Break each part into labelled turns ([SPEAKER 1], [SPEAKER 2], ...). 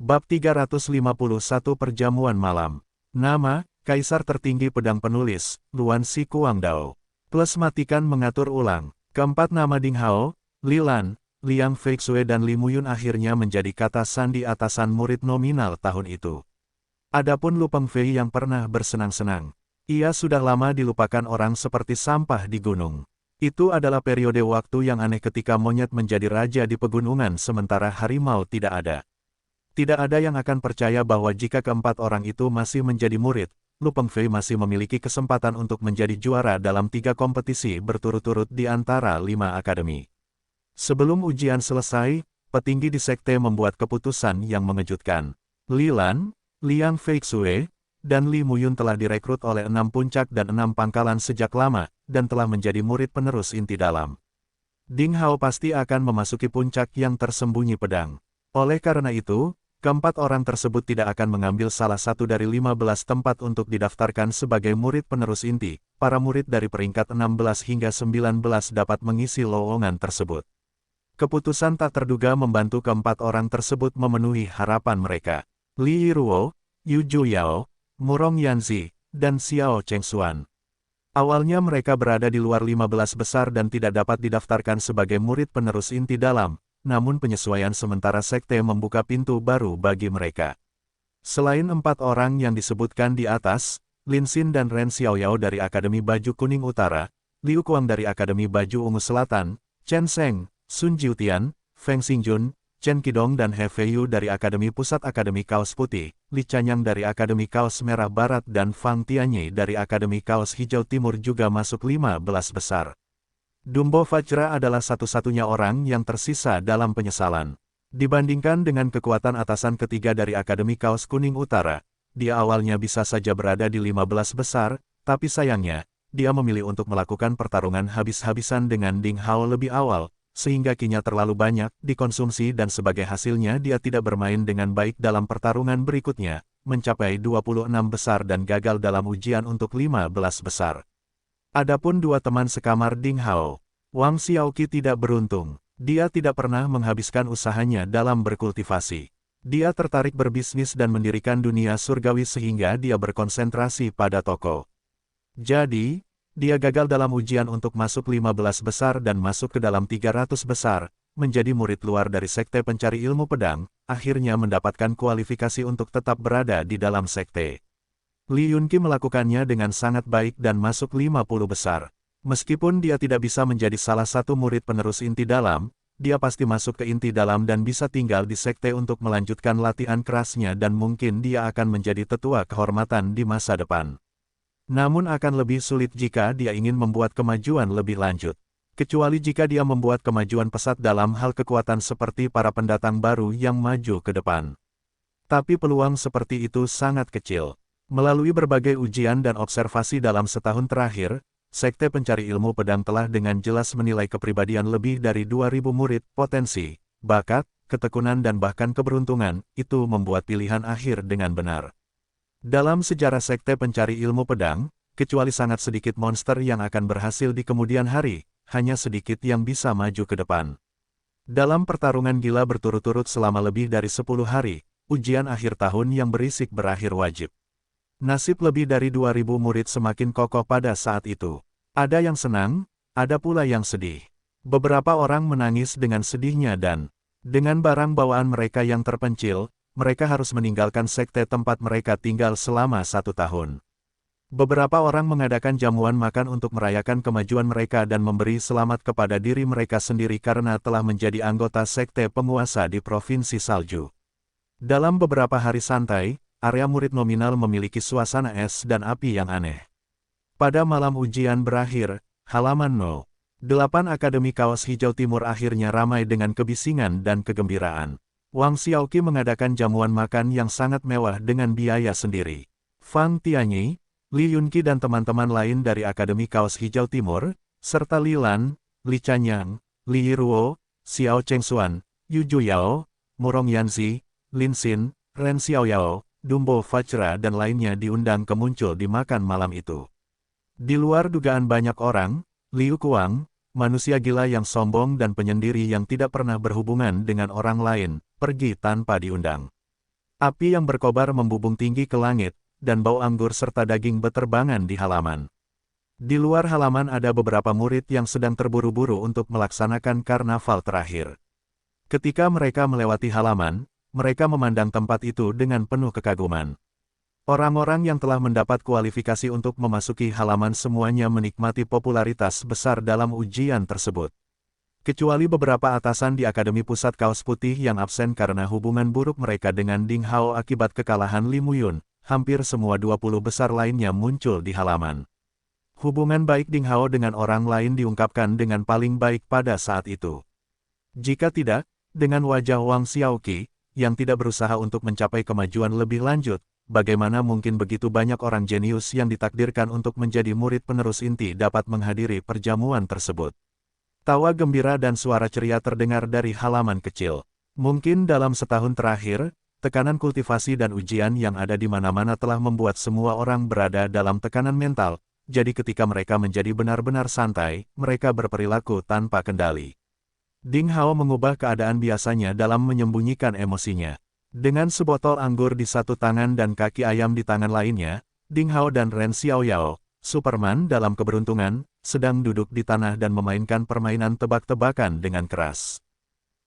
[SPEAKER 1] Bab 351 Perjamuan Malam. Nama, Kaisar Tertinggi Pedang Penulis, Luan Si Kuangdao. Plus matikan mengatur ulang. Keempat nama Ding Hao, Li Lan, Liang Feixue dan Li Muyun akhirnya menjadi kata sandi atasan murid nominal tahun itu. Adapun Lu Pengfei yang pernah bersenang-senang. Ia sudah lama dilupakan orang seperti sampah di gunung. Itu adalah periode waktu yang aneh ketika monyet menjadi raja di pegunungan sementara harimau tidak ada. Tidak ada yang akan percaya bahwa jika keempat orang itu masih menjadi murid, Lu Pengfei masih memiliki kesempatan untuk menjadi juara dalam 3 kompetisi berturut-turut di antara 5 akademi. Sebelum ujian selesai, petinggi di sekte membuat keputusan yang mengejutkan. Li Lan, Liang Feixue, dan Li Muyun telah direkrut oleh 6 puncak dan 6 pangkalan sejak lama, dan telah menjadi murid penerus inti dalam. Ding Hao pasti akan memasuki puncak yang tersembunyi pedang. Oleh karena itu, keempat orang tersebut tidak akan mengambil salah satu dari 15 tempat untuk didaftarkan sebagai murid penerus inti. Para murid dari peringkat 16 hingga 19 dapat mengisi lowongan tersebut. Keputusan tak terduga membantu keempat orang tersebut memenuhi harapan mereka. Li Yiruo, Yu Juyao, Murong Yanzi, dan Xiao Chengxuan. Awalnya mereka berada di luar 15 besar dan tidak dapat didaftarkan sebagai murid penerus inti dalam. Namun penyesuaian sementara sekte membuka pintu baru bagi mereka. Selain 4 orang yang disebutkan di atas, Lin Xin dan Ren Xiaoyao dari Akademi Baju Kuning Utara, Liu Kuang dari Akademi Baju Ungu Selatan, Chen Sheng, Sun Jiutian, Feng Xingjun, Chen Qidong dan He Feiyu dari Akademi Pusat Akademi Kaos Putih, Li Chanyang dari Akademi Kaos Merah Barat dan Fang Tianyi dari Akademi Kaos Hijau Timur juga masuk 15 besar. Dumbo Fajra adalah satu-satunya orang yang tersisa dalam penyesalan. Dibandingkan dengan kekuatan atasan ketiga dari Akademi Kaos Kuning Utara, dia awalnya bisa saja berada di 15 besar, tapi sayangnya, dia memilih untuk melakukan pertarungan habis-habisan dengan Ding Hao lebih awal, sehingga kinya terlalu banyak dikonsumsi dan sebagai hasilnya dia tidak bermain dengan baik dalam pertarungan berikutnya, mencapai 26 besar dan gagal dalam ujian untuk 15 besar. Adapun 2 teman sekamar Ding Hao, Wang Xiaoqi tidak beruntung. Dia tidak pernah menghabiskan usahanya dalam berkultivasi. Dia tertarik berbisnis dan mendirikan dunia surgawi sehingga dia berkonsentrasi pada toko. Jadi, dia gagal dalam ujian untuk masuk 15 besar dan masuk ke dalam 300 besar, menjadi murid luar dari sekte pencari ilmu pedang, akhirnya mendapatkan kualifikasi untuk tetap berada di dalam sekte. Li Yunqi melakukannya dengan sangat baik dan masuk 50 besar. Meskipun dia tidak bisa menjadi salah satu murid penerus inti dalam, dia pasti masuk ke inti dalam dan bisa tinggal di sekte untuk melanjutkan latihan kerasnya dan mungkin dia akan menjadi tetua kehormatan di masa depan. Namun akan lebih sulit jika dia ingin membuat kemajuan lebih lanjut. Kecuali jika dia membuat kemajuan pesat dalam hal kekuatan seperti para pendatang baru yang maju ke depan. Tapi peluang seperti itu sangat kecil. Melalui berbagai ujian dan observasi dalam setahun terakhir, Sekte Pencari Ilmu Pedang telah dengan jelas menilai kepribadian lebih dari 2.000 murid, potensi, bakat, ketekunan dan bahkan keberuntungan, itu membuat pilihan akhir dengan benar. Dalam sejarah Sekte Pencari Ilmu Pedang, kecuali sangat sedikit monster yang akan berhasil di kemudian hari, hanya sedikit yang bisa maju ke depan. Dalam pertarungan gila berturut-turut selama lebih dari 10 hari, ujian akhir tahun yang berisik berakhir wajib. Nasib lebih dari 2.000 murid semakin kokoh pada saat itu. Ada yang senang, ada pula yang sedih. Beberapa orang menangis dengan sedihnya dan, dengan barang bawaan mereka yang terpencil, mereka harus meninggalkan sekte tempat mereka tinggal selama 1 tahun. Beberapa orang mengadakan jamuan makan untuk merayakan kemajuan mereka dan memberi selamat kepada diri mereka sendiri karena telah menjadi anggota sekte penguasa di Provinsi Salju. Dalam beberapa hari santai, area murid nominal memiliki suasana es dan api yang aneh. Pada malam ujian berakhir, halaman No. 8 Akademi Kaos Hijau Timur akhirnya ramai dengan kebisingan dan kegembiraan. Wang Xiaoqi mengadakan jamuan makan yang sangat mewah dengan biaya sendiri. Fang Tianyi, Li Yunqi dan teman-teman lain dari Akademi Kaos Hijau Timur, serta Li Lan, Li Chanyang, Li Yiruo, Xiao Chengxuan, Yu Juyao, Murong Yanzi, Lin Xin, Ren Xiaoyao, Dumbo Fajra dan lainnya diundang ke muncul di makan malam itu. Di luar dugaan banyak orang, Liu Kuang, manusia gila yang sombong dan penyendiri yang tidak pernah berhubungan dengan orang lain, pergi tanpa diundang. Api yang berkobar membubung tinggi ke langit, dan bau anggur serta daging beterbangan di halaman. Di luar halaman ada beberapa murid yang sedang terburu-buru untuk melaksanakan karnaval terakhir. Ketika mereka melewati halaman, mereka memandang tempat itu dengan penuh kekaguman. Orang-orang yang telah mendapat kualifikasi untuk memasuki halaman semuanya menikmati popularitas besar dalam ujian tersebut. Kecuali beberapa atasan di Akademi Pusat Kaos Putih yang absen karena hubungan buruk mereka dengan Ding Hao akibat kekalahan Li Muyun, hampir semua 20 besar lainnya muncul di halaman. Hubungan baik Ding Hao dengan orang lain diungkapkan dengan paling baik pada saat itu. Jika tidak, dengan wajah Wang Xiaoqi, yang tidak berusaha untuk mencapai kemajuan lebih lanjut, bagaimana mungkin begitu banyak orang jenius yang ditakdirkan untuk menjadi murid penerus inti dapat menghadiri perjamuan tersebut. Tawa gembira dan suara ceria terdengar dari halaman kecil. Mungkin dalam setahun terakhir, tekanan kultivasi dan ujian yang ada di mana-mana telah membuat semua orang berada dalam tekanan mental, jadi ketika mereka menjadi benar-benar santai, mereka berperilaku tanpa kendali. Ding Hao mengubah keadaan biasanya dalam menyembunyikan emosinya. Dengan sebotol anggur di satu tangan dan kaki ayam di tangan lainnya, Ding Hao dan Ren Xiaoyao, Superman dalam keberuntungan, sedang duduk di tanah dan memainkan permainan tebak-tebakan dengan keras.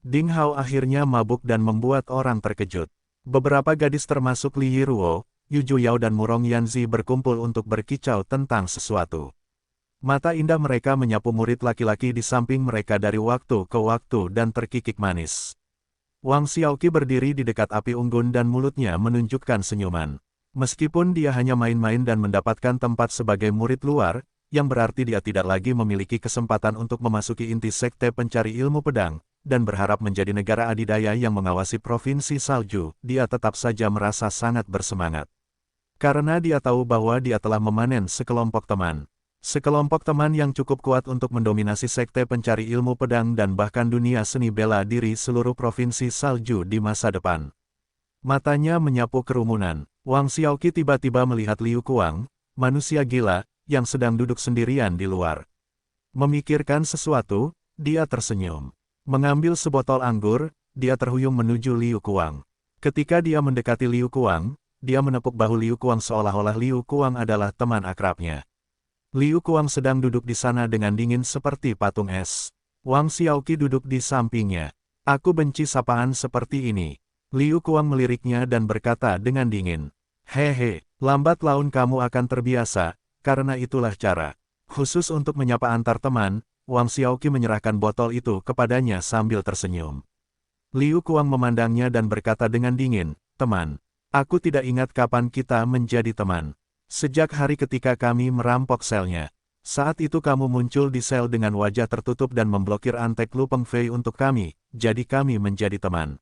[SPEAKER 1] Ding Hao akhirnya mabuk dan membuat orang terkejut. Beberapa gadis termasuk Li Yiruo, Yu Juyao dan Murong Yanzi berkumpul untuk berkicau tentang sesuatu. Mata indah mereka menyapu murid laki-laki di samping mereka dari waktu ke waktu dan terkikik manis. Wang Xiaoqi berdiri di dekat api unggun dan mulutnya menunjukkan senyuman. Meskipun dia hanya main-main dan mendapatkan tempat sebagai murid luar, yang berarti dia tidak lagi memiliki kesempatan untuk memasuki inti sekte pencari ilmu pedang, dan berharap menjadi negara adidaya yang mengawasi provinsi salju, dia tetap saja merasa sangat bersemangat. Karena dia tahu bahwa dia telah memanen sekelompok teman. Sekelompok teman yang cukup kuat untuk mendominasi sekte pencari ilmu pedang dan bahkan dunia seni bela diri seluruh provinsi salju di masa depan. Matanya menyapu kerumunan. Wang Xiaoqi tiba-tiba melihat Liu Kuang, manusia gila, yang sedang duduk sendirian di luar. Memikirkan sesuatu, dia tersenyum. Mengambil sebotol anggur, dia terhuyung menuju Liu Kuang. Ketika dia mendekati Liu Kuang, dia menepuk bahu Liu Kuang seolah-olah Liu Kuang adalah teman akrabnya. Liu Kuang sedang duduk di sana dengan dingin seperti patung es. Wang Xiaoqi duduk di sampingnya. Aku benci sapaan seperti ini. Liu Kuang meliriknya dan berkata dengan dingin. Hehe, lambat laun kamu akan terbiasa, karena itulah cara. Khusus untuk menyapa antar teman, Wang Xiaoqi menyerahkan botol itu kepadanya sambil tersenyum. Liu Kuang memandangnya dan berkata dengan dingin, teman, aku tidak ingat kapan kita menjadi teman. Sejak hari ketika kami merampok selnya. Saat itu kamu muncul di sel dengan wajah tertutup dan memblokir antek Lu Pengfei untuk kami, jadi kami menjadi teman.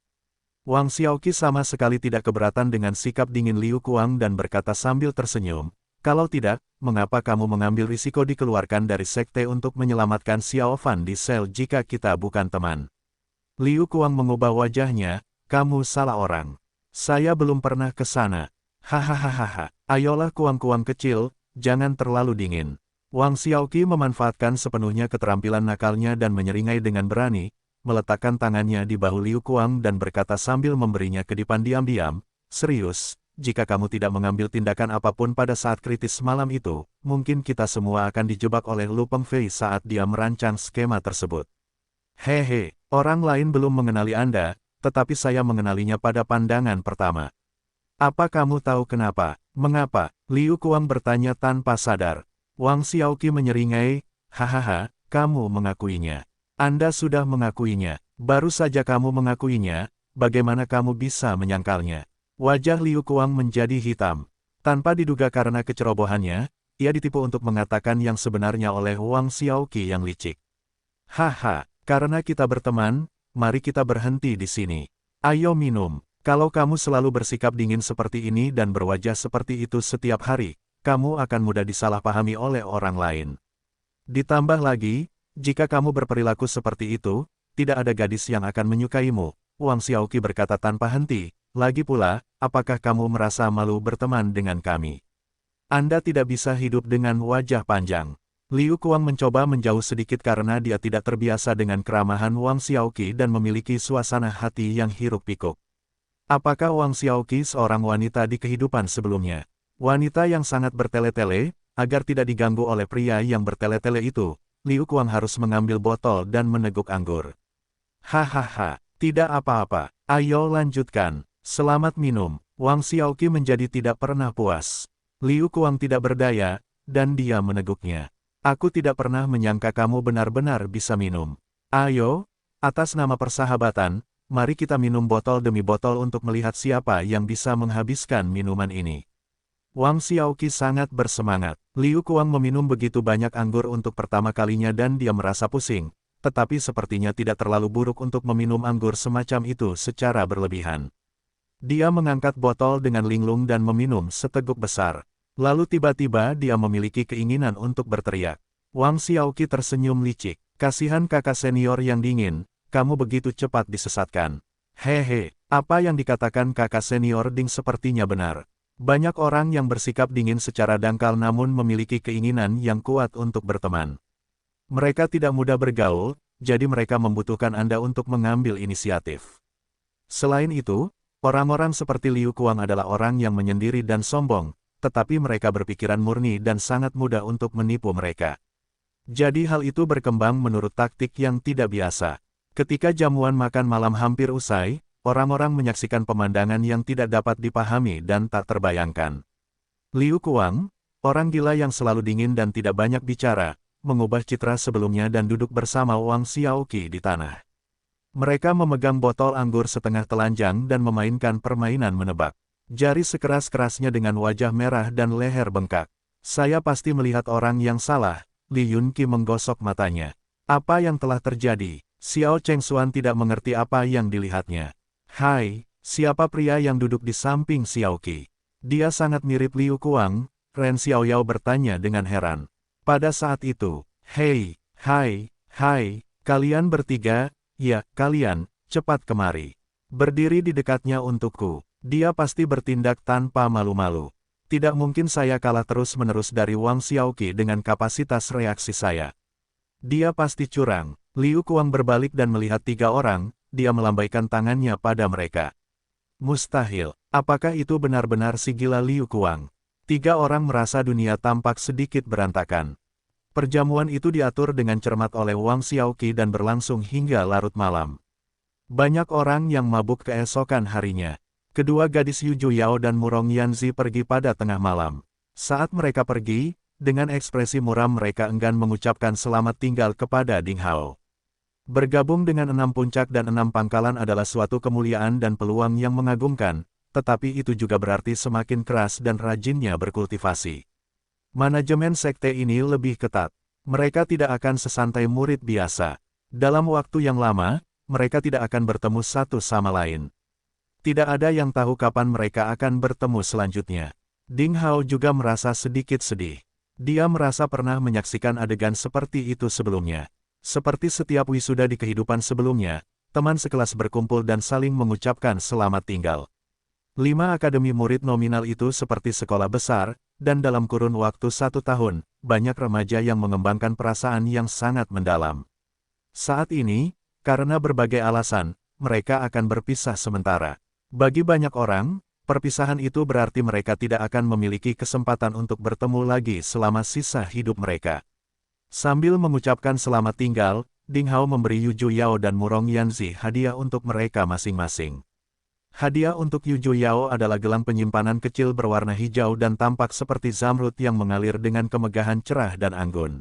[SPEAKER 1] Wang Xiaoqi sama sekali tidak keberatan dengan sikap dingin Liu Kuang dan berkata sambil tersenyum, kalau tidak, mengapa kamu mengambil risiko dikeluarkan dari sekte untuk menyelamatkan Xiao Fan di sel jika kita bukan teman? Liu Kuang mengubah wajahnya, kamu salah orang. Saya belum pernah ke sana. Hahaha, ayolah Kuang-kuang kecil, jangan terlalu dingin. Wang Xiaoqi memanfaatkan sepenuhnya keterampilan nakalnya dan menyeringai dengan berani, meletakkan tangannya di bahu Liu Kuang dan berkata sambil memberinya kedipan diam-diam, serius, jika kamu tidak mengambil tindakan apapun pada saat kritis malam itu, mungkin kita semua akan dijebak oleh Lu Pengfei saat dia merancang skema tersebut. Hehe, orang lain belum mengenali Anda, tetapi saya mengenalinya pada pandangan pertama. Apa kamu tahu kenapa? Mengapa? Liu Kuang bertanya tanpa sadar. Wang Xiaoqi menyeringai, hahaha, kamu mengakuinya. Anda sudah mengakuinya. Baru saja kamu mengakuinya, bagaimana kamu bisa menyangkalnya? Wajah Liu Kuang menjadi hitam. Tanpa diduga karena kecerobohannya, ia ditipu untuk mengatakan yang sebenarnya oleh Wang Xiaoqi yang licik. Haha, karena kita berteman, mari kita berhenti di sini. Ayo minum. Kalau kamu selalu bersikap dingin seperti ini dan berwajah seperti itu setiap hari, kamu akan mudah disalahpahami oleh orang lain. Ditambah lagi, jika kamu berperilaku seperti itu, tidak ada gadis yang akan menyukaimu, Wang Xiaoqi berkata tanpa henti. Lagi pula, apakah kamu merasa malu berteman dengan kami? Anda tidak bisa hidup dengan wajah panjang. Liu Kuang mencoba menjauh sedikit karena dia tidak terbiasa dengan keramahan Wang Xiaoqi dan memiliki suasana hati yang hiruk-pikuk. Apakah Wang Xiaoqi seorang wanita di kehidupan sebelumnya? Wanita yang sangat bertele-tele, agar tidak diganggu oleh pria yang bertele-tele itu, Liu Kuang harus mengambil botol dan meneguk anggur. Hahaha, tidak apa-apa, ayo lanjutkan. Selamat minum. Wang Xiaoqi menjadi tidak pernah puas. Liu Kuang tidak berdaya, dan dia meneguknya. Aku tidak pernah menyangka kamu benar-benar bisa minum. Ayo, atas nama persahabatan, mari kita minum botol demi botol untuk melihat siapa yang bisa menghabiskan minuman ini. Wang Xiaoqi sangat bersemangat. Liu Kuang meminum begitu banyak anggur untuk pertama kalinya dan dia merasa pusing, tetapi sepertinya tidak terlalu buruk untuk meminum anggur semacam itu secara berlebihan. Dia mengangkat botol dengan linglung dan meminum seteguk besar. Lalu tiba-tiba dia memiliki keinginan untuk berteriak. Wang Xiaoqi tersenyum licik. Kasihan kakak senior yang dingin, kamu begitu cepat disesatkan. Hehe, apa yang dikatakan kakak senior Ding sepertinya benar. Banyak orang yang bersikap dingin secara dangkal namun memiliki keinginan yang kuat untuk berteman. Mereka tidak mudah bergaul, jadi mereka membutuhkan Anda untuk mengambil inisiatif. Selain itu, orang-orang seperti Liu Kuang adalah orang yang menyendiri dan sombong, tetapi mereka berpikiran murni dan sangat mudah untuk menipu mereka. Jadi hal itu berkembang menurut taktik yang tidak biasa. Ketika jamuan makan malam hampir usai, orang-orang menyaksikan pemandangan yang tidak dapat dipahami dan tak terbayangkan. Liu Kuang, orang gila yang selalu dingin dan tidak banyak bicara, mengubah citra sebelumnya dan duduk bersama Wang Xiaoqi di tanah. Mereka memegang botol anggur setengah telanjang dan memainkan permainan menebak. Jari sekeras-kerasnya dengan wajah merah dan leher bengkak. Saya pasti melihat orang yang salah, Li Yunqi menggosok matanya. Apa yang telah terjadi? Xiao Chengxuan tidak mengerti apa yang dilihatnya. Hai, siapa pria yang duduk di samping Xiaoqi? Dia sangat mirip Liu Kuang, Ren Xiaoyao bertanya dengan heran. Pada saat itu, hei, hai, kalian bertiga, ya, kalian, cepat kemari. Berdiri di dekatnya untukku. Dia pasti bertindak tanpa malu-malu. Tidak mungkin saya kalah terus-menerus dari Wang Xiaoqi dengan kapasitas reaksi saya. Dia pasti curang. Liu Kuang berbalik dan melihat tiga orang, dia melambaikan tangannya pada mereka. Mustahil. Apakah itu benar-benar si gila Liu Kuang? Tiga orang merasa dunia tampak sedikit berantakan. Perjamuan itu diatur dengan cermat oleh Wang Xiaoqi dan berlangsung hingga larut malam. Banyak orang yang mabuk keesokan harinya. Kedua gadis Yu Juyao dan Murong Yanzi pergi pada tengah malam. Saat mereka pergi, dengan ekspresi muram mereka enggan mengucapkan selamat tinggal kepada Ding Hao. Bergabung dengan 6 puncak dan 6 pangkalan adalah suatu kemuliaan dan peluang yang mengagumkan, tetapi itu juga berarti semakin keras dan rajinnya berkultivasi. Manajemen sekte ini lebih ketat. Mereka tidak akan sesantai murid biasa. Dalam waktu yang lama, mereka tidak akan bertemu satu sama lain. Tidak ada yang tahu kapan mereka akan bertemu selanjutnya. Ding Hao juga merasa sedikit sedih. Dia merasa pernah menyaksikan adegan seperti itu sebelumnya. Seperti setiap wisuda di kehidupan sebelumnya, teman sekelas berkumpul dan saling mengucapkan selamat tinggal. 5 akademi murid nominal itu seperti sekolah besar, dan dalam kurun waktu 1 tahun, banyak remaja yang mengembangkan perasaan yang sangat mendalam. Saat ini, karena berbagai alasan, mereka akan berpisah sementara. Bagi banyak orang, perpisahan itu berarti mereka tidak akan memiliki kesempatan untuk bertemu lagi selama sisa hidup mereka. Sambil mengucapkan selamat tinggal, Ding Hao memberi Yu Juyao dan Murong Yanzi hadiah untuk mereka masing-masing. Hadiah untuk Yu Juyao adalah gelang penyimpanan kecil berwarna hijau dan tampak seperti zamrud yang mengalir dengan kemegahan cerah dan anggun.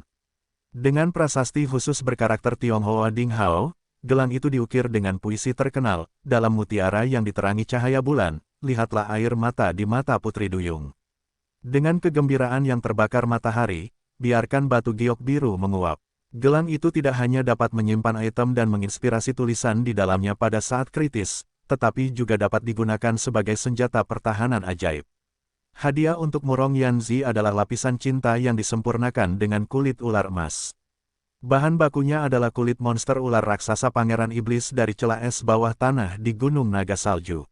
[SPEAKER 1] Dengan prasasti khusus berkarakter Tionghoa Ding Hao, gelang itu diukir dengan puisi terkenal, dalam mutiara yang diterangi cahaya bulan, lihatlah air mata di mata Putri Duyung. Dengan kegembiraan yang terbakar matahari, biarkan batu giok biru menguap. Gelang itu tidak hanya dapat menyimpan item dan menginspirasi tulisan di dalamnya pada saat kritis, tetapi juga dapat digunakan sebagai senjata pertahanan ajaib. Hadiah untuk Murong Yanzi adalah lapisan cinta yang disempurnakan dengan kulit ular emas. Bahan bakunya adalah kulit monster ular raksasa Pangeran Iblis dari celah es bawah tanah di Gunung Naga Salju.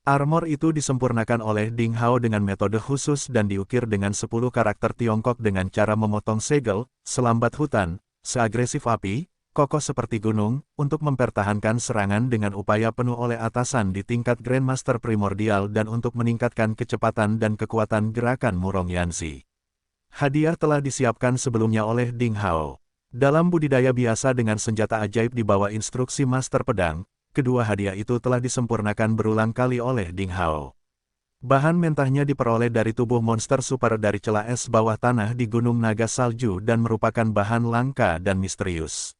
[SPEAKER 1] Armor itu disempurnakan oleh Ding Hao dengan metode khusus dan diukir dengan 10 karakter Tiongkok dengan cara memotong segel, selambat hutan, seagresif api, kokoh seperti gunung, untuk mempertahankan serangan dengan upaya penuh oleh atasan di tingkat Grandmaster Primordial dan untuk meningkatkan kecepatan dan kekuatan gerakan Murong Yanxi. Hadiah telah disiapkan sebelumnya oleh Ding Hao. Dalam budidaya biasa dengan senjata ajaib di bawah instruksi Master Pedang, kedua hadiah itu telah disempurnakan berulang kali oleh Ding Hao. Bahan mentahnya diperoleh dari tubuh monster super dari celah es bawah tanah di Gunung Naga Salju dan merupakan bahan langka dan misterius.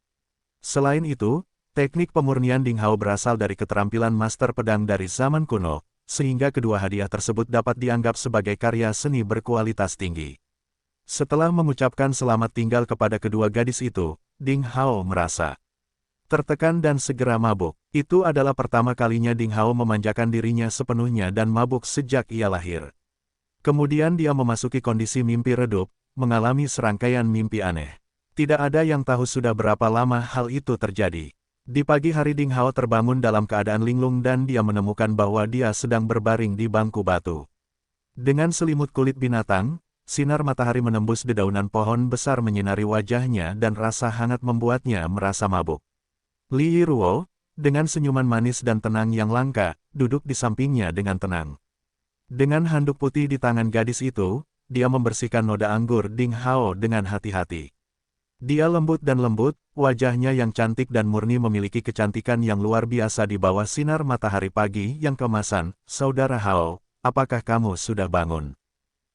[SPEAKER 1] Selain itu, teknik pemurnian Ding Hao berasal dari keterampilan master pedang dari zaman kuno, sehingga kedua hadiah tersebut dapat dianggap sebagai karya seni berkualitas tinggi. Setelah mengucapkan selamat tinggal kepada kedua gadis itu, Ding Hao merasa tertekan dan segera mabuk. Itu adalah pertama kalinya Ding Hao memanjakan dirinya sepenuhnya dan mabuk sejak ia lahir. Kemudian dia memasuki kondisi mimpi redup, mengalami serangkaian mimpi aneh. Tidak ada yang tahu sudah berapa lama hal itu terjadi. Di pagi hari Ding Hao terbangun dalam keadaan linglung dan dia menemukan bahwa dia sedang berbaring di bangku batu. Dengan selimut kulit binatang, sinar matahari menembus dedaunan pohon besar menyinari wajahnya dan rasa hangat membuatnya merasa mabuk. Li Yiruo, dengan senyuman manis dan tenang yang langka, duduk di sampingnya dengan tenang. Dengan handuk putih di tangan gadis itu, dia membersihkan noda anggur Ding Hao dengan hati-hati. Dia lembut dan lembut, wajahnya yang cantik dan murni memiliki kecantikan yang luar biasa di bawah sinar matahari pagi yang keemasan. Saudara Hao, apakah kamu sudah bangun?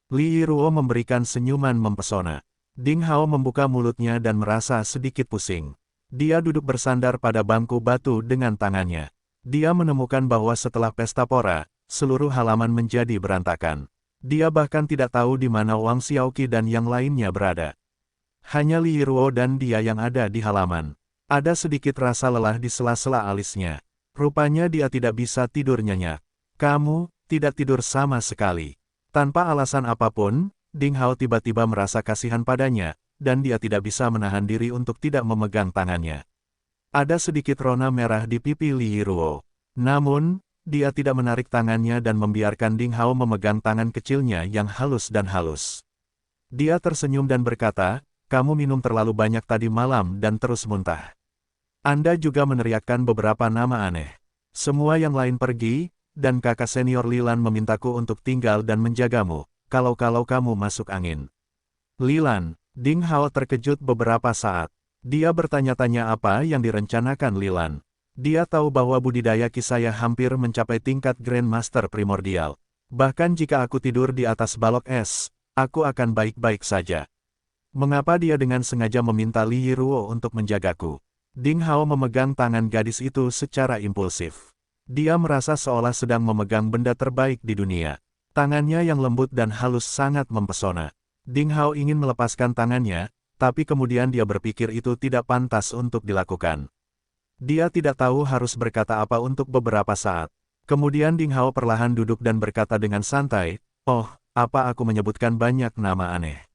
[SPEAKER 1] Li Yiruo memberikan senyuman mempesona. Ding Hao membuka mulutnya dan merasa sedikit pusing. Dia duduk bersandar pada bangku batu dengan tangannya. Dia menemukan bahwa setelah pesta pora, seluruh halaman menjadi berantakan. Dia bahkan tidak tahu di mana Wang Xiaoqi dan yang lainnya berada. Hanya Li Yiruo dan dia yang ada di halaman. Ada sedikit rasa lelah di sela-sela alisnya. Rupanya dia tidak bisa tidur nyenyak. Kamu tidak tidur sama sekali. Tanpa alasan apapun, Ding Hao tiba-tiba merasa kasihan padanya, dan dia tidak bisa menahan diri untuk tidak memegang tangannya. Ada sedikit rona merah di pipi Li Yiruo. Namun, dia tidak menarik tangannya dan membiarkan Ding Hao memegang tangan kecilnya yang halus dan halus. Dia tersenyum dan berkata, kamu minum terlalu banyak tadi malam dan terus muntah. Anda juga meneriakkan beberapa nama aneh. Semua yang lain pergi, dan kakak senior Lilan memintaku untuk tinggal dan menjagamu, kalau kamu masuk angin. Lilan. Ding Hao terkejut beberapa saat. Dia bertanya-tanya apa yang direncanakan Lilan. Dia tahu bahwa budidaya Kisaya hampir mencapai tingkat Grandmaster Primordial. Bahkan jika aku tidur di atas balok es, aku akan baik-baik saja. Mengapa dia dengan sengaja meminta Li Yiruo untuk menjagaku? Ding Hao memegang tangan gadis itu secara impulsif. Dia merasa seolah sedang memegang benda terbaik di dunia. Tangannya yang lembut dan halus sangat mempesona. Ding Hao ingin melepaskan tangannya, tapi kemudian dia berpikir itu tidak pantas untuk dilakukan. Dia tidak tahu harus berkata apa untuk beberapa saat. Kemudian Ding Hao perlahan duduk dan berkata dengan santai, oh, apa aku menyebutkan banyak nama aneh?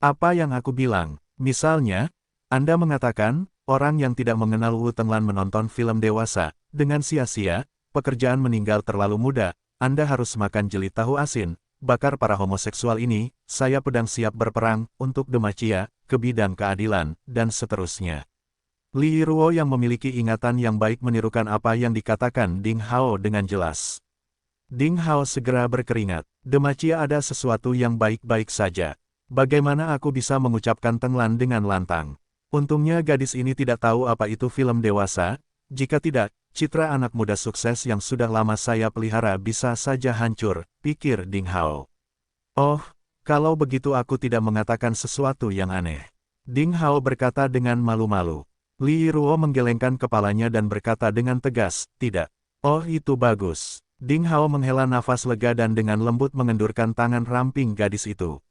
[SPEAKER 1] Apa yang aku bilang? Misalnya, Anda mengatakan, orang yang tidak mengenal Wu Tenglan menonton film dewasa, dengan sia-sia, pekerjaan meninggal terlalu muda, Anda harus makan jeli tahu asin, bakar para homoseksual ini, saya pedang siap berperang, untuk Demacia, ke bidang keadilan, dan seterusnya. Li Yiruo yang memiliki ingatan yang baik menirukan apa yang dikatakan Ding Hao dengan jelas. Ding Hao segera berkeringat. Demacia ada sesuatu yang baik-baik saja. Bagaimana aku bisa mengucapkan Tenglan dengan lantang? Untungnya gadis ini tidak tahu apa itu film dewasa, jika tidak, citra anak muda sukses yang sudah lama saya pelihara bisa saja hancur, pikir Ding Hao. Oh, kalau begitu aku tidak mengatakan sesuatu yang aneh. Ding Hao berkata dengan malu-malu. Li Yiruo menggelengkan kepalanya dan berkata dengan tegas, tidak. Oh itu bagus. Ding Hao menghela nafas lega dan dengan lembut mengendurkan tangan ramping gadis itu.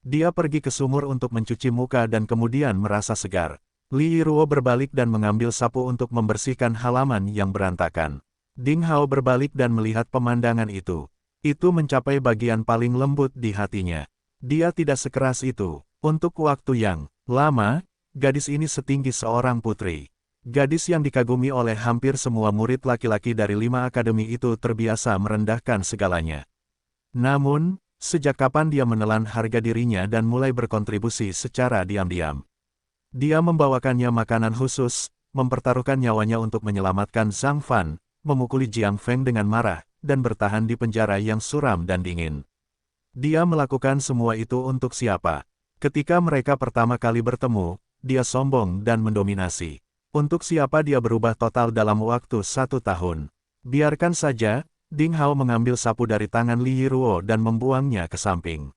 [SPEAKER 1] Dia pergi ke sumur untuk mencuci muka dan kemudian merasa segar. Li Yiruo berbalik dan mengambil sapu untuk membersihkan halaman yang berantakan. Ding Hao berbalik dan melihat pemandangan itu. Itu mencapai bagian paling lembut di hatinya. Dia tidak sekeras itu. Untuk waktu yang lama, gadis ini setinggi seorang putri. Gadis yang dikagumi oleh hampir semua murid laki-laki dari 5 akademi itu terbiasa merendahkan segalanya. Namun, sejak kapan dia menelan harga dirinya dan mulai berkontribusi secara diam-diam? Dia membawakannya makanan khusus, mempertaruhkan nyawanya untuk menyelamatkan Zhang Fan, memukuli Jiang Feng dengan marah, dan bertahan di penjara yang suram dan dingin. Dia melakukan semua itu untuk siapa? Ketika mereka pertama kali bertemu, dia sombong dan mendominasi. Untuk siapa dia berubah total dalam waktu 1 tahun? Biarkan saja, Ding Hao mengambil sapu dari tangan Li Yiruo dan membuangnya ke samping.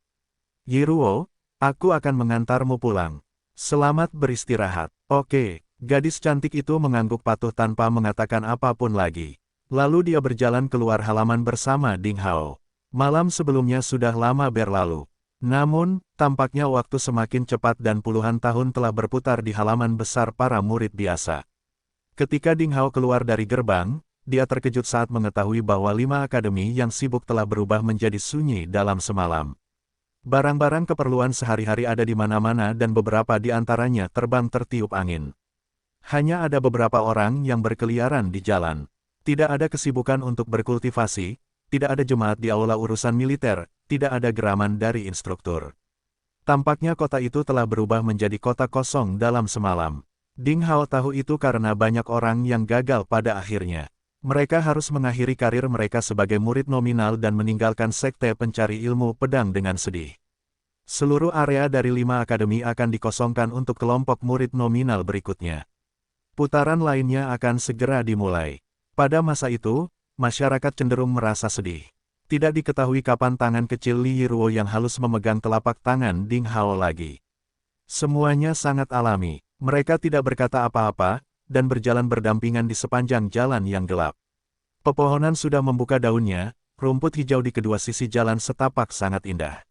[SPEAKER 1] Yiruo, aku akan mengantarmu pulang. Selamat beristirahat. Oke, gadis cantik itu mengangguk patuh tanpa mengatakan apapun lagi. Lalu dia berjalan keluar halaman bersama Ding Hao. Malam sebelumnya sudah lama berlalu. Namun, tampaknya waktu semakin cepat dan puluhan tahun telah berputar di halaman besar para murid biasa. Ketika Ding Hao keluar dari gerbang, dia terkejut saat mengetahui bahwa 5 akademi yang sibuk telah berubah menjadi sunyi dalam semalam. Barang-barang keperluan sehari-hari ada di mana-mana dan beberapa di antaranya terbang tertiup angin. Hanya ada beberapa orang yang berkeliaran di jalan. Tidak ada kesibukan untuk berkultivasi, tidak ada jemaat di aula urusan militer, tidak ada geraman dari instruktur. Tampaknya kota itu telah berubah menjadi kota kosong dalam semalam. Ding Hao tahu itu karena banyak orang yang gagal pada akhirnya. Mereka harus mengakhiri karir mereka sebagai murid nominal dan meninggalkan sekte pencari ilmu pedang dengan sedih. Seluruh area dari 5 akademi akan dikosongkan untuk kelompok murid nominal berikutnya. Putaran lainnya akan segera dimulai. Pada masa itu, masyarakat cenderung merasa sedih. Tidak diketahui kapan tangan kecil Li Yiruo yang halus memegang telapak tangan Ding Hao lagi. Semuanya sangat alami. Mereka tidak berkata apa-apa, dan berjalan berdampingan di sepanjang jalan yang gelap. Pepohonan sudah membuka daunnya, rumput hijau di kedua sisi jalan setapak sangat indah.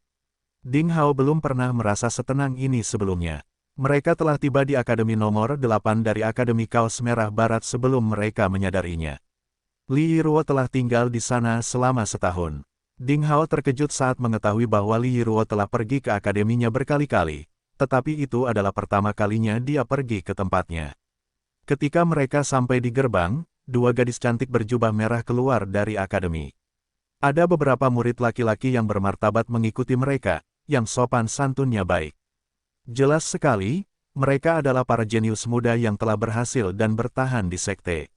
[SPEAKER 1] Ding Hao belum pernah merasa setenang ini sebelumnya. Mereka telah tiba di Akademi nomor 8 dari Akademi Kaos Merah Barat sebelum mereka menyadarinya. Li Yiruo telah tinggal di sana selama setahun. Ding Hao terkejut saat mengetahui bahwa Li Yiruo telah pergi ke akademinya berkali-kali, tetapi itu adalah pertama kalinya dia pergi ke tempatnya. Ketika mereka sampai di gerbang, 2 gadis cantik berjubah merah keluar dari akademi. Ada beberapa murid laki-laki yang bermartabat mengikuti mereka, yang sopan santunnya baik. Jelas sekali, mereka adalah para jenius muda yang telah berhasil dan bertahan di sekte.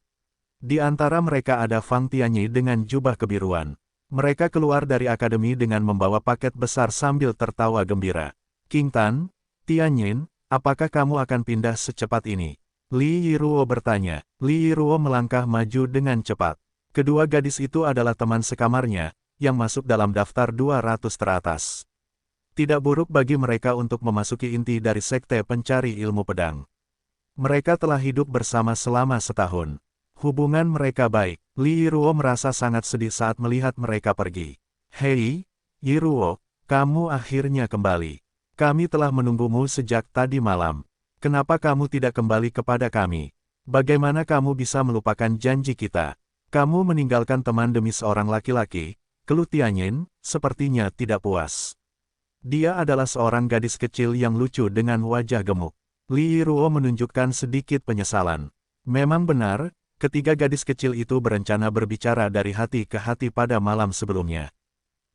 [SPEAKER 1] Di antara mereka ada Fang Tianyi dengan jubah kebiruan. Mereka keluar dari akademi dengan membawa paket besar sambil tertawa gembira. King Tan, Tianyin, apakah kamu akan pindah secepat ini? Li Yiruo bertanya. Li Yiruo melangkah maju dengan cepat. Kedua gadis itu adalah teman sekamarnya, yang masuk dalam daftar 200 teratas. Tidak buruk bagi mereka untuk memasuki inti dari sekte pencari ilmu pedang. Mereka telah hidup bersama selama setahun. Hubungan mereka baik. Li Yiruo merasa sangat sedih saat melihat mereka pergi. Hei, Yiruo, kamu akhirnya kembali. Kami telah menunggumu sejak tadi malam. Kenapa kamu tidak kembali kepada kami? Bagaimana kamu bisa melupakan janji kita? Kamu meninggalkan teman demi seorang laki-laki, keluh Tianyin, sepertinya tidak puas. Dia adalah seorang gadis kecil yang lucu dengan wajah gemuk. Li Yiruo menunjukkan sedikit penyesalan. Memang benar, ketiga gadis kecil itu berencana berbicara dari hati ke hati pada malam sebelumnya.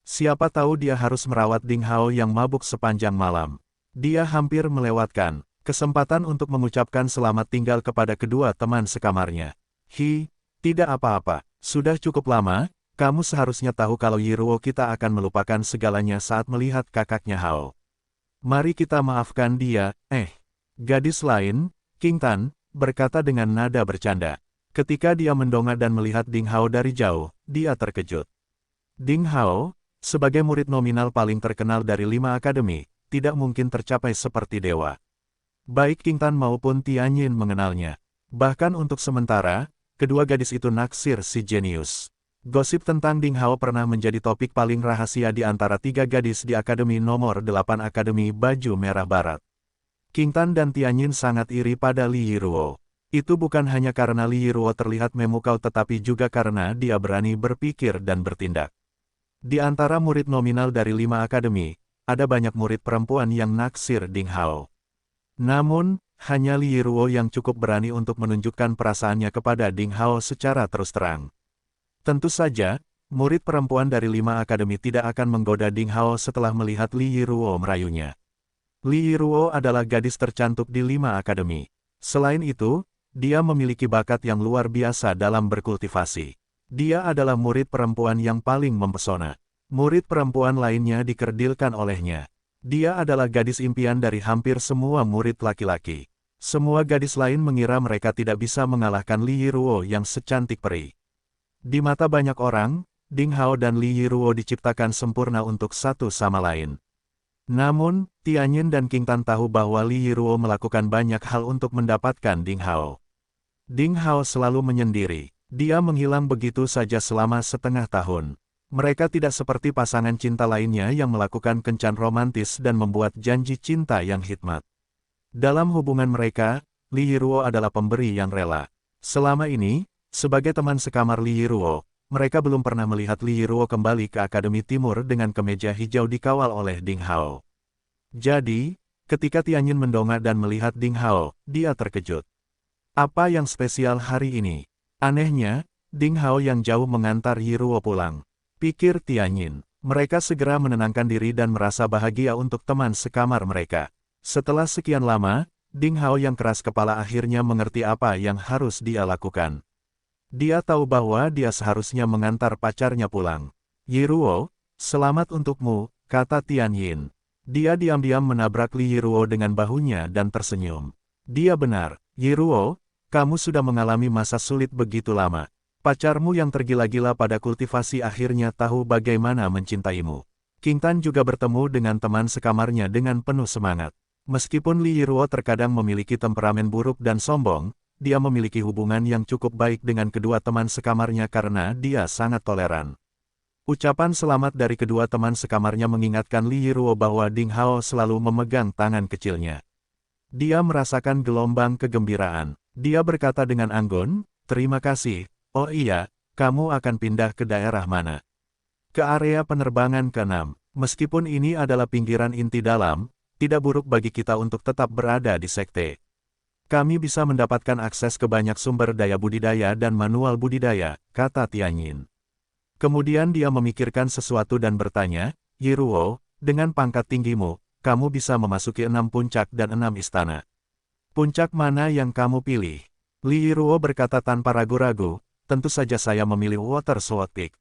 [SPEAKER 1] Siapa tahu dia harus merawat Ding Hao yang mabuk sepanjang malam. Dia hampir melewatkan kesempatan untuk mengucapkan selamat tinggal kepada kedua teman sekamarnya. Tidak apa-apa, sudah cukup lama, kamu seharusnya tahu kalau Yiruo kita akan melupakan segalanya saat melihat kakaknya Hao. Mari kita maafkan dia, Gadis lain, King Tan, berkata dengan nada bercanda. Ketika dia mendongak dan melihat Ding Hao dari jauh, dia terkejut. Ding Hao, sebagai murid nominal paling terkenal dari 5 akademi, tidak mungkin tercapai seperti dewa. Baik King Tan maupun Tianyin mengenalnya. Bahkan untuk sementara, kedua gadis itu naksir si jenius. Gosip tentang Ding Hao pernah menjadi topik paling rahasia di antara 3 gadis di Akademi nomor 8 Akademi Baju Merah Barat. King Tan dan Tianyin sangat iri pada Li Yiruo. Itu bukan hanya karena Li Yiruo terlihat memukau tetapi juga karena dia berani berpikir dan bertindak. Di antara murid nominal dari 5 akademi, ada banyak murid perempuan yang naksir Ding Hao. Namun, hanya Li Yiruo yang cukup berani untuk menunjukkan perasaannya kepada Ding Hao secara terus terang. Tentu saja, murid perempuan dari 5 akademi tidak akan menggoda Ding Hao setelah melihat Li Yiruo merayunya. Li Yiruo adalah gadis tercantik di 5 akademi. Selain itu, dia memiliki bakat yang luar biasa dalam berkultivasi. Dia adalah murid perempuan yang paling mempesona. Murid perempuan lainnya dikerdilkan olehnya. Dia adalah gadis impian dari hampir semua murid laki-laki. Semua gadis lain mengira mereka tidak bisa mengalahkan Li Yiruo yang secantik peri. Di mata banyak orang, Ding Hao dan Li Yiruo diciptakan sempurna untuk satu sama lain. Namun, Tianyin dan King Tan tahu bahwa Li Yiruo melakukan banyak hal untuk mendapatkan Ding Hao. Ding Hao selalu menyendiri. Dia menghilang begitu saja selama setengah tahun. Mereka tidak seperti pasangan cinta lainnya yang melakukan kencan romantis dan membuat janji cinta yang hikmat. Dalam hubungan mereka, Li Yiruo adalah pemberi yang rela. Selama ini, sebagai teman sekamar Li Yiruo, mereka belum pernah melihat Li Yiruo kembali ke Akademi Timur dengan kemeja hijau dikawal oleh Ding Hao. Jadi, ketika Tianyin mendongak dan melihat Ding Hao, dia terkejut. Apa yang spesial hari ini? Anehnya, Ding Hao yang jauh mengantar Yiruo pulang. Pikir Tianyin. Mereka segera menenangkan diri dan merasa bahagia untuk teman sekamar mereka. Setelah sekian lama, Ding Hao yang keras kepala akhirnya mengerti apa yang harus dia lakukan. Dia tahu bahwa dia seharusnya mengantar pacarnya pulang. Yiruo, selamat untukmu, kata Tianyin. Dia diam-diam menabrak Li Yiruo dengan bahunya dan tersenyum. Dia benar, Yiruo, kamu sudah mengalami masa sulit begitu lama. Pacarmu yang tergila-gila pada kultivasi akhirnya tahu bagaimana mencintaimu. King Tan juga bertemu dengan teman sekamarnya dengan penuh semangat. Meskipun Li Yiruo terkadang memiliki temperamen buruk dan sombong, dia memiliki hubungan yang cukup baik dengan kedua teman sekamarnya karena dia sangat toleran. Ucapan selamat dari kedua teman sekamarnya mengingatkan Li Yiruo bahwa Ding Hao selalu memegang tangan kecilnya. Dia merasakan gelombang kegembiraan. Dia berkata dengan anggun, "Terima kasih. Oh iya, kamu akan pindah ke daerah mana?" "Ke area penerbangan ke-6. Meskipun ini adalah pinggiran inti dalam, tidak buruk bagi kita untuk tetap berada di sekte. Kami bisa mendapatkan akses ke banyak sumber daya budidaya dan manual budidaya," kata Tianyin. Kemudian dia memikirkan sesuatu dan bertanya, "Yiruo, dengan pangkat tinggimu, kamu bisa memasuki 6 puncak dan 6 istana. Puncak mana yang kamu pilih?" Li Yiruo berkata tanpa ragu-ragu, "Tentu saja saya memilih Water Sword Peak.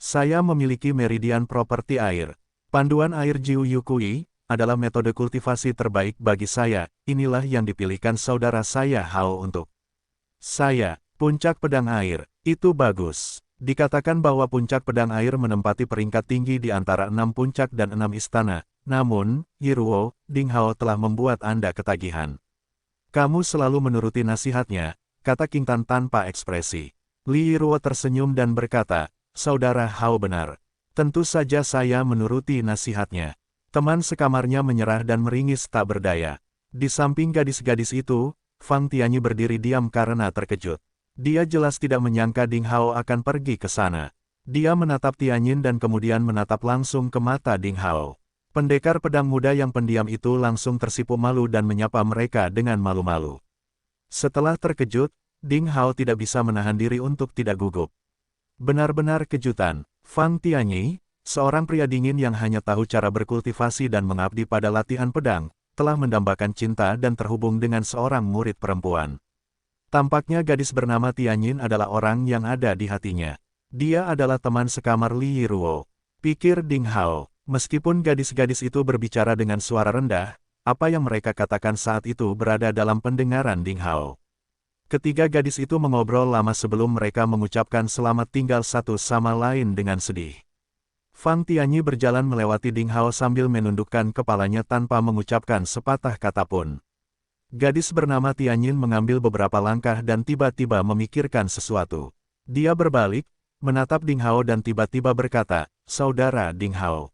[SPEAKER 1] Saya memiliki meridian properti air. Panduan air Jiu Yukui adalah metode kultivasi terbaik bagi saya. Inilah yang dipilihkan saudara saya Hao untuk saya." Puncak pedang air, itu bagus. Dikatakan bahwa puncak pedang air menempati peringkat tinggi di antara 6 puncak dan 6 istana. Namun, Yiruo, Ding Hao telah membuat Anda ketagihan. "Kamu selalu menuruti nasihatnya," kata King Tan tanpa ekspresi. Li Yiruo tersenyum dan berkata, "Saudara Hao benar. Tentu saja saya menuruti nasihatnya." Teman sekamarnya menyerah dan meringis tak berdaya. Di samping gadis-gadis itu, Fang Tianyi berdiri diam karena terkejut. Dia jelas tidak menyangka Ding Hao akan pergi ke sana. Dia menatap Tianyin dan kemudian menatap langsung ke mata Ding Hao. Pendekar pedang muda yang pendiam itu langsung tersipu malu dan menyapa mereka dengan malu-malu. Setelah terkejut, Ding Hao tidak bisa menahan diri untuk tidak gugup. Benar-benar kejutan, Fang Tianyi, seorang pria dingin yang hanya tahu cara berkultivasi dan mengabdi pada latihan pedang, telah mendambakan cinta dan terhubung dengan seorang murid perempuan. Tampaknya gadis bernama Tianyin adalah orang yang ada di hatinya. Dia adalah teman sekamar Li Yiruo. Pikir Ding Hao, meskipun gadis-gadis itu berbicara dengan suara rendah, apa yang mereka katakan saat itu berada dalam pendengaran Ding Hao. Ketiga gadis itu mengobrol lama sebelum mereka mengucapkan selamat tinggal satu sama lain dengan sedih. Fang Tianyi berjalan melewati Ding Hao sambil menundukkan kepalanya tanpa mengucapkan sepatah kata pun. Gadis bernama Tianyin mengambil beberapa langkah dan tiba-tiba memikirkan sesuatu. Dia berbalik, menatap Ding Hao dan tiba-tiba berkata, "Saudara Ding Hao.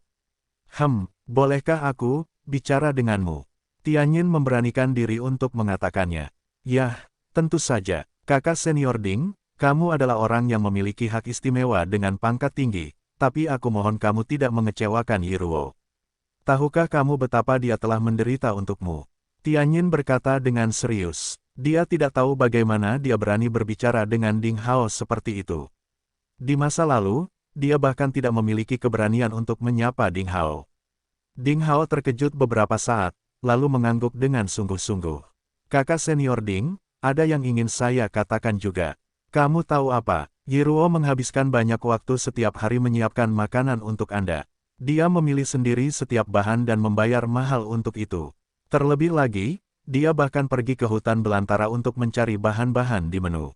[SPEAKER 1] Bolehkah aku bicara denganmu?" Tianyin memberanikan diri untuk mengatakannya. "Yah, tentu saja, kakak senior Ding, kamu adalah orang yang memiliki hak istimewa dengan pangkat tinggi, tapi aku mohon kamu tidak mengecewakan Yiruo. Tahukah kamu betapa dia telah menderita untukmu?" Tianyin berkata dengan serius. Dia tidak tahu bagaimana dia berani berbicara dengan Ding Hao seperti itu. Di masa lalu, dia bahkan tidak memiliki keberanian untuk menyapa Ding Hao. Ding Hao terkejut beberapa saat, lalu mengangguk dengan sungguh-sungguh. Kakak senior Ding, ada yang ingin saya katakan juga. Kamu tahu apa? Yiruo menghabiskan banyak waktu setiap hari menyiapkan makanan untuk Anda. Dia memilih sendiri setiap bahan dan membayar mahal untuk itu. Terlebih lagi, dia bahkan pergi ke hutan belantara untuk mencari bahan-bahan di menu.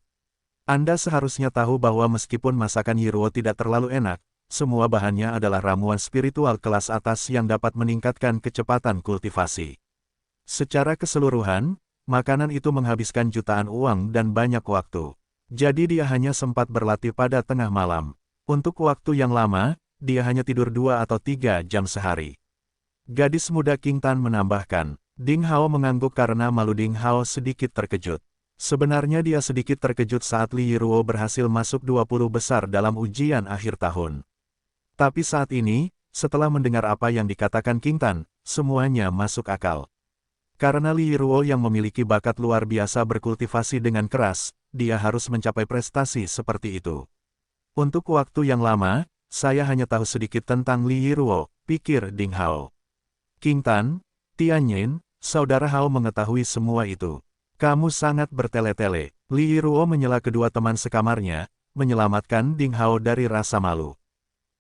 [SPEAKER 1] Anda seharusnya tahu bahwa meskipun masakan Yiruo tidak terlalu enak, semua bahannya adalah ramuan spiritual kelas atas yang dapat meningkatkan kecepatan kultivasi. Secara keseluruhan, makanan itu menghabiskan jutaan uang dan banyak waktu. Jadi dia hanya sempat berlatih pada tengah malam. Untuk waktu yang lama, dia hanya tidur 2 atau 3 jam sehari. Gadis muda King Tan menambahkan. Ding Hao mengangguk karena malu. Ding Hao sedikit terkejut. Sebenarnya dia sedikit terkejut saat Li Yiruo berhasil masuk 20 besar dalam ujian akhir tahun. Tapi saat ini, setelah mendengar apa yang dikatakan King Tan, semuanya masuk akal. Karena Li Yiruo yang memiliki bakat luar biasa berkultivasi dengan keras, dia harus mencapai prestasi seperti itu. Untuk waktu yang lama, saya hanya tahu sedikit tentang Li Yiruo, pikir Ding Hao. King Tan, Tianyin, saudara Hao mengetahui semua itu. Kamu sangat bertele-tele. Li Yiruo menyela kedua teman sekamarnya, menyelamatkan Ding Hao dari rasa malu.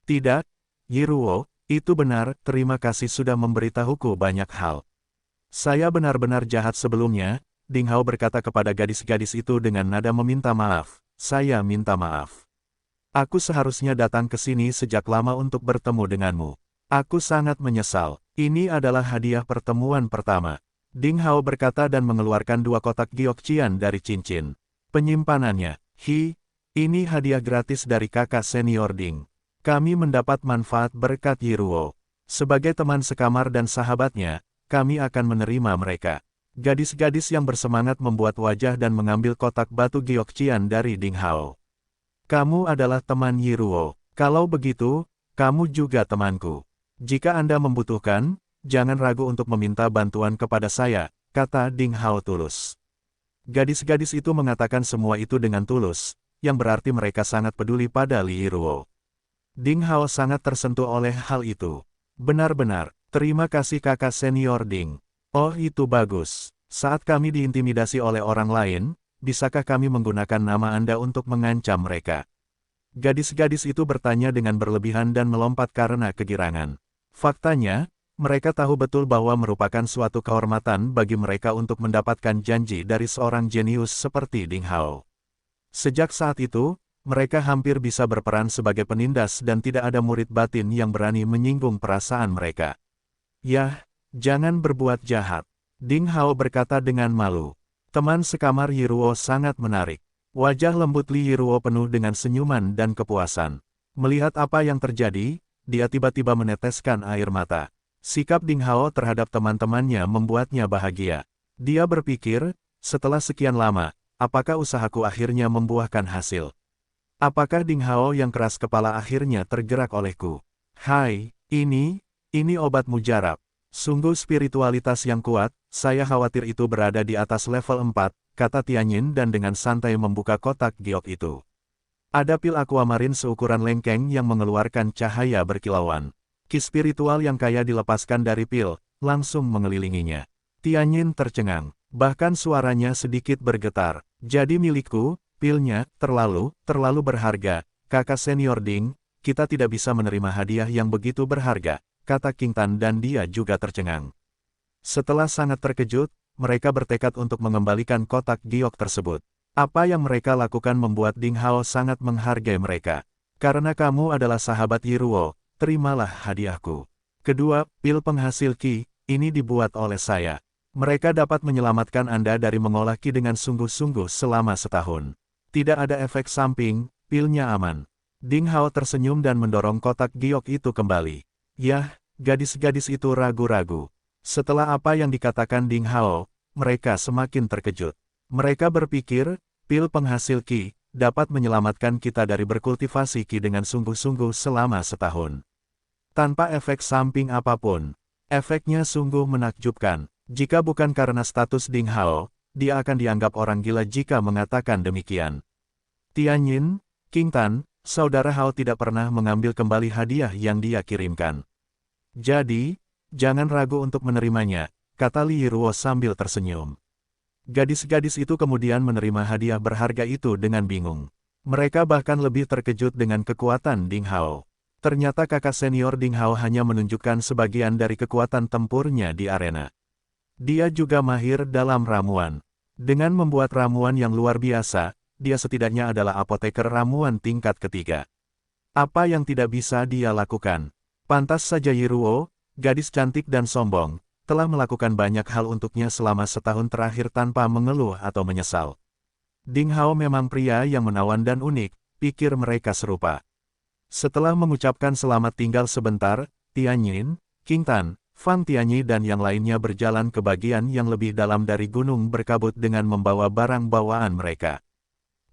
[SPEAKER 1] Tidak, Yiruo, itu benar, terima kasih sudah memberitahuku banyak hal. Saya benar-benar jahat sebelumnya, Ding Hao berkata kepada gadis-gadis itu dengan nada meminta maaf. Saya minta maaf. Aku seharusnya datang ke sini sejak lama untuk bertemu denganmu. Aku sangat menyesal. Ini adalah hadiah pertemuan pertama. Ding Hao berkata dan mengeluarkan 2 kotak Gyokcian dari cincin penyimpanannya. Ini hadiah gratis dari kakak senior Ding. Kami mendapat manfaat berkat Yiruo. Sebagai teman sekamar dan sahabatnya, kami akan menerima mereka. Gadis-gadis yang bersemangat membuat wajah dan mengambil kotak batu Gyokcian dari Ding Hao. Kamu adalah teman Yiruo. Kalau begitu, kamu juga temanku. Jika Anda membutuhkan, jangan ragu untuk meminta bantuan kepada saya, kata Ding Hao tulus. Gadis-gadis itu mengatakan semua itu dengan tulus, yang berarti mereka sangat peduli pada Li Yiruo. Ding Hao sangat tersentuh oleh hal itu. Benar-benar, terima kasih kakak senior Ding. Oh itu bagus. Saat kami diintimidasi oleh orang lain, bisakah kami menggunakan nama Anda untuk mengancam mereka? Gadis-gadis itu bertanya dengan berlebihan dan melompat karena kegirangan. Faktanya, mereka tahu betul bahwa merupakan suatu kehormatan bagi mereka untuk mendapatkan janji dari seorang jenius seperti Ding Hao. Sejak saat itu, mereka hampir bisa berperan sebagai penindas dan tidak ada murid batin yang berani menyinggung perasaan mereka. Yah, jangan berbuat jahat. Ding Hao berkata dengan malu. Teman sekamar Yiruo sangat menarik. Wajah lembut Li Yiruo penuh dengan senyuman dan kepuasan. Melihat apa yang terjadi, dia tiba-tiba meneteskan air mata. Sikap Ding Hao terhadap teman-temannya membuatnya bahagia. Dia berpikir, setelah sekian lama, apakah usahaku akhirnya membuahkan hasil? Apakah Ding Hao yang keras kepala akhirnya tergerak olehku? Hai, ini obat mujarab. Sungguh spiritualitas yang kuat, saya khawatir itu berada di atas level 4, kata Tianyin dan dengan santai membuka kotak giok itu. Ada pil aquamarine seukuran lengkeng yang mengeluarkan cahaya berkilauan. Ki spiritual yang kaya dilepaskan dari pil, langsung mengelilinginya. Tianyin tercengang, bahkan suaranya sedikit bergetar. Jadi milikku, pilnya, terlalu berharga, kakak senior Ding, kita tidak bisa menerima hadiah yang begitu berharga, kata King Tan dan dia juga tercengang. Setelah sangat terkejut, mereka bertekad untuk mengembalikan kotak giok tersebut. Apa yang mereka lakukan membuat Ding Hao sangat menghargai mereka. Karena kamu adalah sahabat Yiruo, terimalah hadiahku. Kedua, pil penghasil Ki, ini dibuat oleh saya. Mereka dapat menyelamatkan Anda dari mengolah Ki dengan sungguh-sungguh selama setahun. Tidak ada efek samping, pilnya aman. Ding Hao tersenyum dan mendorong kotak giok itu kembali. Yah, gadis-gadis itu ragu-ragu. Setelah apa yang dikatakan Ding Hao, mereka semakin terkejut. Mereka berpikir, pil penghasil Ki, dapat menyelamatkan kita dari berkultivasi Ki dengan sungguh-sungguh selama setahun. Tanpa efek samping apapun. Efeknya sungguh menakjubkan. Jika bukan karena status Ding Hao, dia akan dianggap orang gila jika mengatakan demikian. Tianyin, King Tan, saudara Hao tidak pernah mengambil kembali hadiah yang dia kirimkan. Jadi, jangan ragu untuk menerimanya, kata Li Yiruo sambil tersenyum. Gadis-gadis itu kemudian menerima hadiah berharga itu dengan bingung. Mereka bahkan lebih terkejut dengan kekuatan Ding Hao. Ternyata kakak senior Ding Hao hanya menunjukkan sebagian dari kekuatan tempurnya di arena. Dia juga mahir dalam ramuan. Dengan membuat ramuan yang luar biasa, dia setidaknya adalah apoteker ramuan tingkat ketiga. Apa yang tidak bisa dia lakukan? Pantas saja Yiruo, gadis cantik dan sombong, telah melakukan banyak hal untuknya selama setahun terakhir tanpa mengeluh atau menyesal. Ding Hao memang pria yang menawan dan unik, pikir mereka serupa. Setelah mengucapkan selamat tinggal sebentar, Tianyin, King Tan, Fang Tianyi dan yang lainnya berjalan ke bagian yang lebih dalam dari gunung berkabut dengan membawa barang bawaan mereka.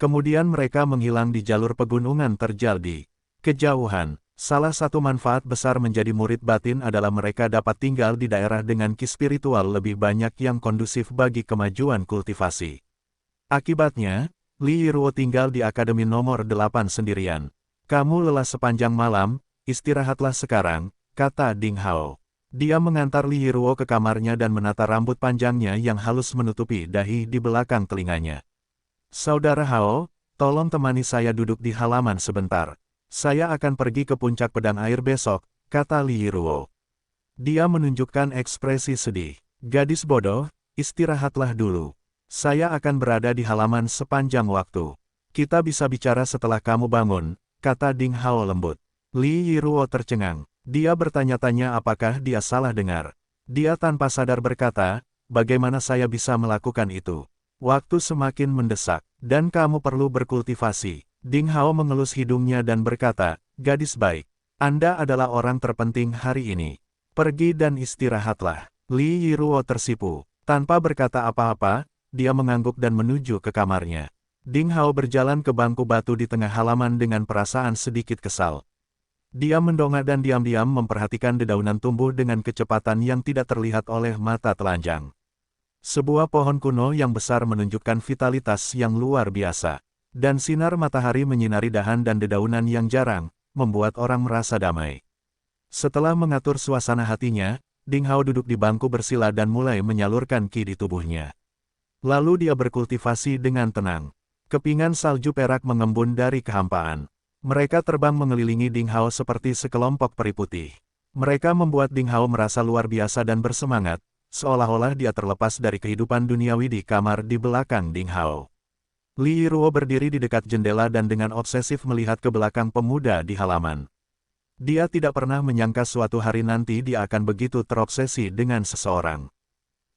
[SPEAKER 1] Kemudian mereka menghilang di jalur pegunungan terjal di kejauhan. Salah satu manfaat besar menjadi murid batin adalah mereka dapat tinggal di daerah dengan ki spiritual lebih banyak yang kondusif bagi kemajuan kultivasi. Akibatnya, Li Yiruo tinggal di Akademi nomor 8 sendirian. Kamu lelah sepanjang malam, istirahatlah sekarang, kata Ding Hao. Dia mengantar Li Yiruo ke kamarnya dan menata rambut panjangnya yang halus menutupi dahi di belakang telinganya. Saudara Hao, tolong temani saya duduk di halaman sebentar. Saya akan pergi ke puncak pedang air besok, kata Li Yiruo. Dia menunjukkan ekspresi sedih. Gadis bodoh, istirahatlah dulu. Saya akan berada di halaman sepanjang waktu. Kita bisa bicara setelah kamu bangun, kata Ding Hao lembut. Li Yiruo tercengang. Dia bertanya-tanya apakah dia salah dengar. Dia tanpa sadar berkata, bagaimana saya bisa melakukan itu? Waktu semakin mendesak, dan kamu perlu berkultivasi. Ding Hao mengelus hidungnya dan berkata, gadis baik. Anda adalah orang terpenting hari ini. Pergi dan istirahatlah. Li Yiruo tersipu. Tanpa berkata apa-apa, dia mengangguk dan menuju ke kamarnya. Ding Hao berjalan ke bangku batu di tengah halaman dengan perasaan sedikit kesal. Dia mendongak dan diam-diam memperhatikan dedaunan tumbuh dengan kecepatan yang tidak terlihat oleh mata telanjang. Sebuah pohon kuno yang besar menunjukkan vitalitas yang luar biasa. Dan sinar matahari menyinari dahan dan dedaunan yang jarang, membuat orang merasa damai. Setelah mengatur suasana hatinya, Ding Hao duduk di bangku bersila dan mulai menyalurkan ki di tubuhnya. Lalu dia berkultivasi dengan tenang. Kepingan salju perak mengembun dari kehampaan. Mereka terbang mengelilingi Ding Hao seperti sekelompok peri putih. Mereka membuat Ding Hao merasa luar biasa dan bersemangat, seolah-olah dia terlepas dari kehidupan duniawi di kamar di belakang Ding Hao. Li Yiruo berdiri di dekat jendela dan dengan obsesif melihat ke belakang pemuda di halaman. Dia tidak pernah menyangka suatu hari nanti dia akan begitu terobsesi dengan seseorang.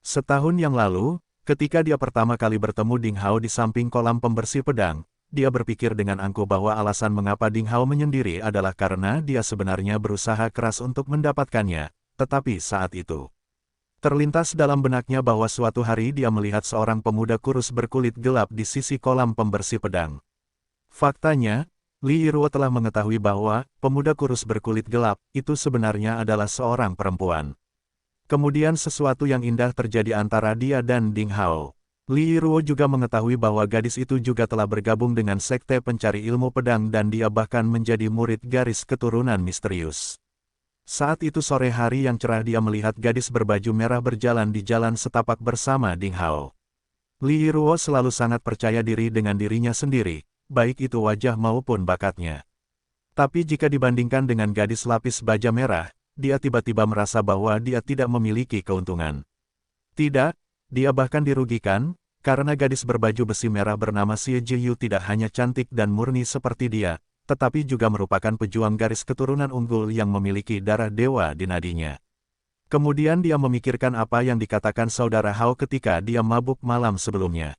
[SPEAKER 1] Setahun yang lalu, ketika dia pertama kali bertemu Ding Hao di samping kolam pembersih pedang, dia berpikir dengan angkuh bahwa alasan mengapa Ding Hao menyendiri adalah karena dia sebenarnya berusaha keras untuk mendapatkannya, tetapi saat itu terlintas dalam benaknya bahwa suatu hari dia melihat seorang pemuda kurus berkulit gelap di sisi kolam pembersih pedang. Faktanya, Li Yiruo telah mengetahui bahwa pemuda kurus berkulit gelap itu sebenarnya adalah seorang perempuan. Kemudian sesuatu yang indah terjadi antara dia dan Ding Hao. Li Yiruo juga mengetahui bahwa gadis itu juga telah bergabung dengan sekte pencari ilmu pedang dan dia bahkan menjadi murid garis keturunan misterius. Saat itu sore hari yang cerah dia melihat gadis berbaju merah berjalan di jalan setapak bersama Ding Hao. Li Yiruo selalu sangat percaya diri dengan dirinya sendiri, baik itu wajah maupun bakatnya. Tapi jika dibandingkan dengan gadis lapis baja merah, dia tiba-tiba merasa bahwa dia tidak memiliki keuntungan. Tidak, dia bahkan dirugikan, karena gadis berbaju besi merah bernama Xie Jiyu tidak hanya cantik dan murni seperti dia, tetapi juga merupakan pejuang garis keturunan unggul yang memiliki darah dewa di nadinya. Kemudian dia memikirkan apa yang dikatakan saudara Hao ketika dia mabuk malam sebelumnya.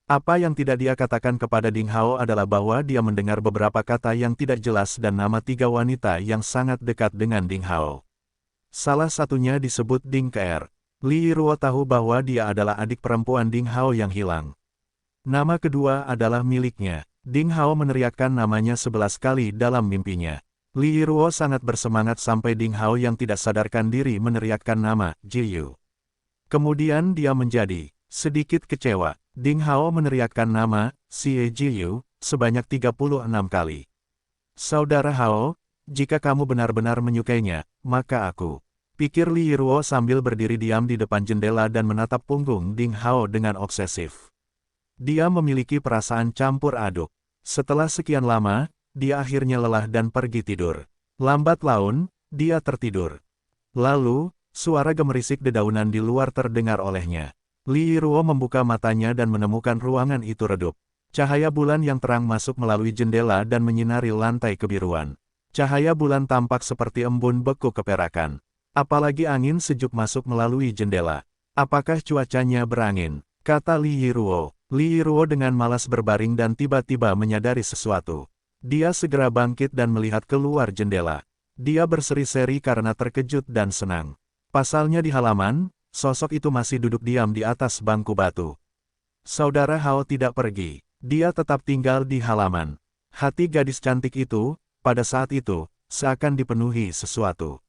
[SPEAKER 1] Apa yang tidak dia katakan kepada Ding Hao adalah bahwa dia mendengar beberapa kata yang tidak jelas dan nama 3 wanita yang sangat dekat dengan Ding Hao. Salah satunya disebut Ding Keer. Li Yiruo tahu bahwa dia adalah adik perempuan Ding Hao yang hilang. Nama kedua adalah miliknya. Ding Hao meneriakkan namanya 11 kali dalam mimpinya. Li Yiruo sangat bersemangat sampai Ding Hao yang tidak sadarkan diri meneriakkan nama Jiyu. Kemudian dia menjadi sedikit kecewa. Ding Hao meneriakkan nama Xie Jiyu sebanyak 36 kali. Saudara Hao, jika kamu benar-benar menyukainya, maka aku Pikir Li Yiruo sambil berdiri diam di depan jendela dan menatap punggung Ding Hao dengan obsesif. Dia memiliki perasaan campur aduk. Setelah sekian lama, dia akhirnya lelah dan pergi tidur. Lambat laun, dia tertidur. Lalu, suara gemerisik dedaunan di luar terdengar olehnya. Li Yiruo membuka matanya dan menemukan ruangan itu redup. Cahaya bulan yang terang masuk melalui jendela dan menyinari lantai kebiruan. Cahaya bulan tampak seperti embun beku keperakan. Apalagi angin sejuk masuk melalui jendela. Apakah cuacanya berangin? Kata Li Yiruo. Li Yiruo dengan malas berbaring dan tiba-tiba menyadari sesuatu. Dia segera bangkit dan melihat keluar jendela. Dia berseri-seri karena terkejut dan senang. Pasalnya di halaman, sosok itu masih duduk diam di atas bangku batu. Saudara Hao tidak pergi. Dia tetap tinggal di halaman. Hati gadis cantik itu, pada saat itu, seakan dipenuhi sesuatu.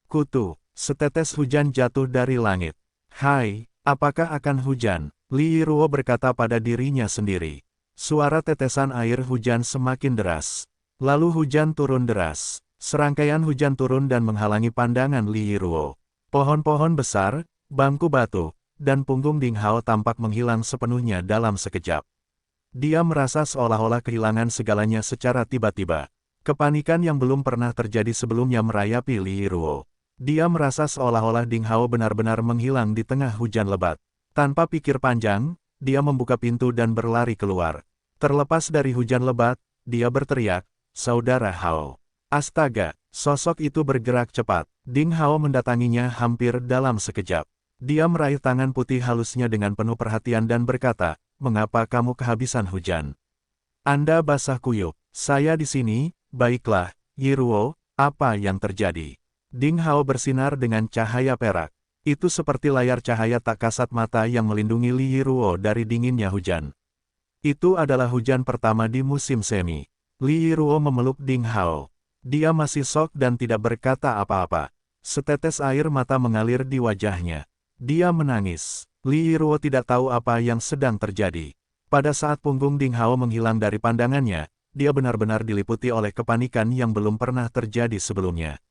[SPEAKER 1] Kutu, setetes hujan jatuh dari langit. Hai, apakah akan hujan? Li Yiruo berkata pada dirinya sendiri. Suara tetesan air hujan semakin deras. Lalu hujan turun deras. Serangkaian hujan turun dan menghalangi pandangan Li Yiruo. Pohon-pohon besar, bangku batu, dan punggung Ding Hao tampak menghilang sepenuhnya dalam sekejap. Dia merasa seolah-olah kehilangan segalanya secara tiba-tiba. Kepanikan yang belum pernah terjadi sebelumnya merayapi Li Yiruo. Dia merasa seolah-olah Ding Hao benar-benar menghilang di tengah hujan lebat. Tanpa pikir panjang, dia membuka pintu dan berlari keluar. Terlepas dari hujan lebat, dia berteriak, "Saudara Hao." Astaga, sosok itu bergerak cepat. Ding Hao mendatanginya hampir dalam sekejap. Dia meraih tangan putih halusnya dengan penuh perhatian dan berkata, "Mengapa kamu kehabisan hujan? Anda basah kuyup." "Saya di sini, baiklah, Yiruo, apa yang terjadi?" Ding Hao bersinar dengan cahaya perak. Itu seperti layar cahaya tak kasat mata yang melindungi Li Yiruo dari dinginnya hujan. Itu adalah hujan pertama di musim semi. Li Yiruo memeluk Ding Hao. Dia masih syok dan tidak berkata apa-apa. Setetes air mata mengalir di wajahnya. Dia menangis. Li Yiruo tidak tahu apa yang sedang terjadi. Pada saat punggung Ding Hao menghilang dari pandangannya, dia benar-benar diliputi oleh kepanikan yang belum pernah terjadi sebelumnya.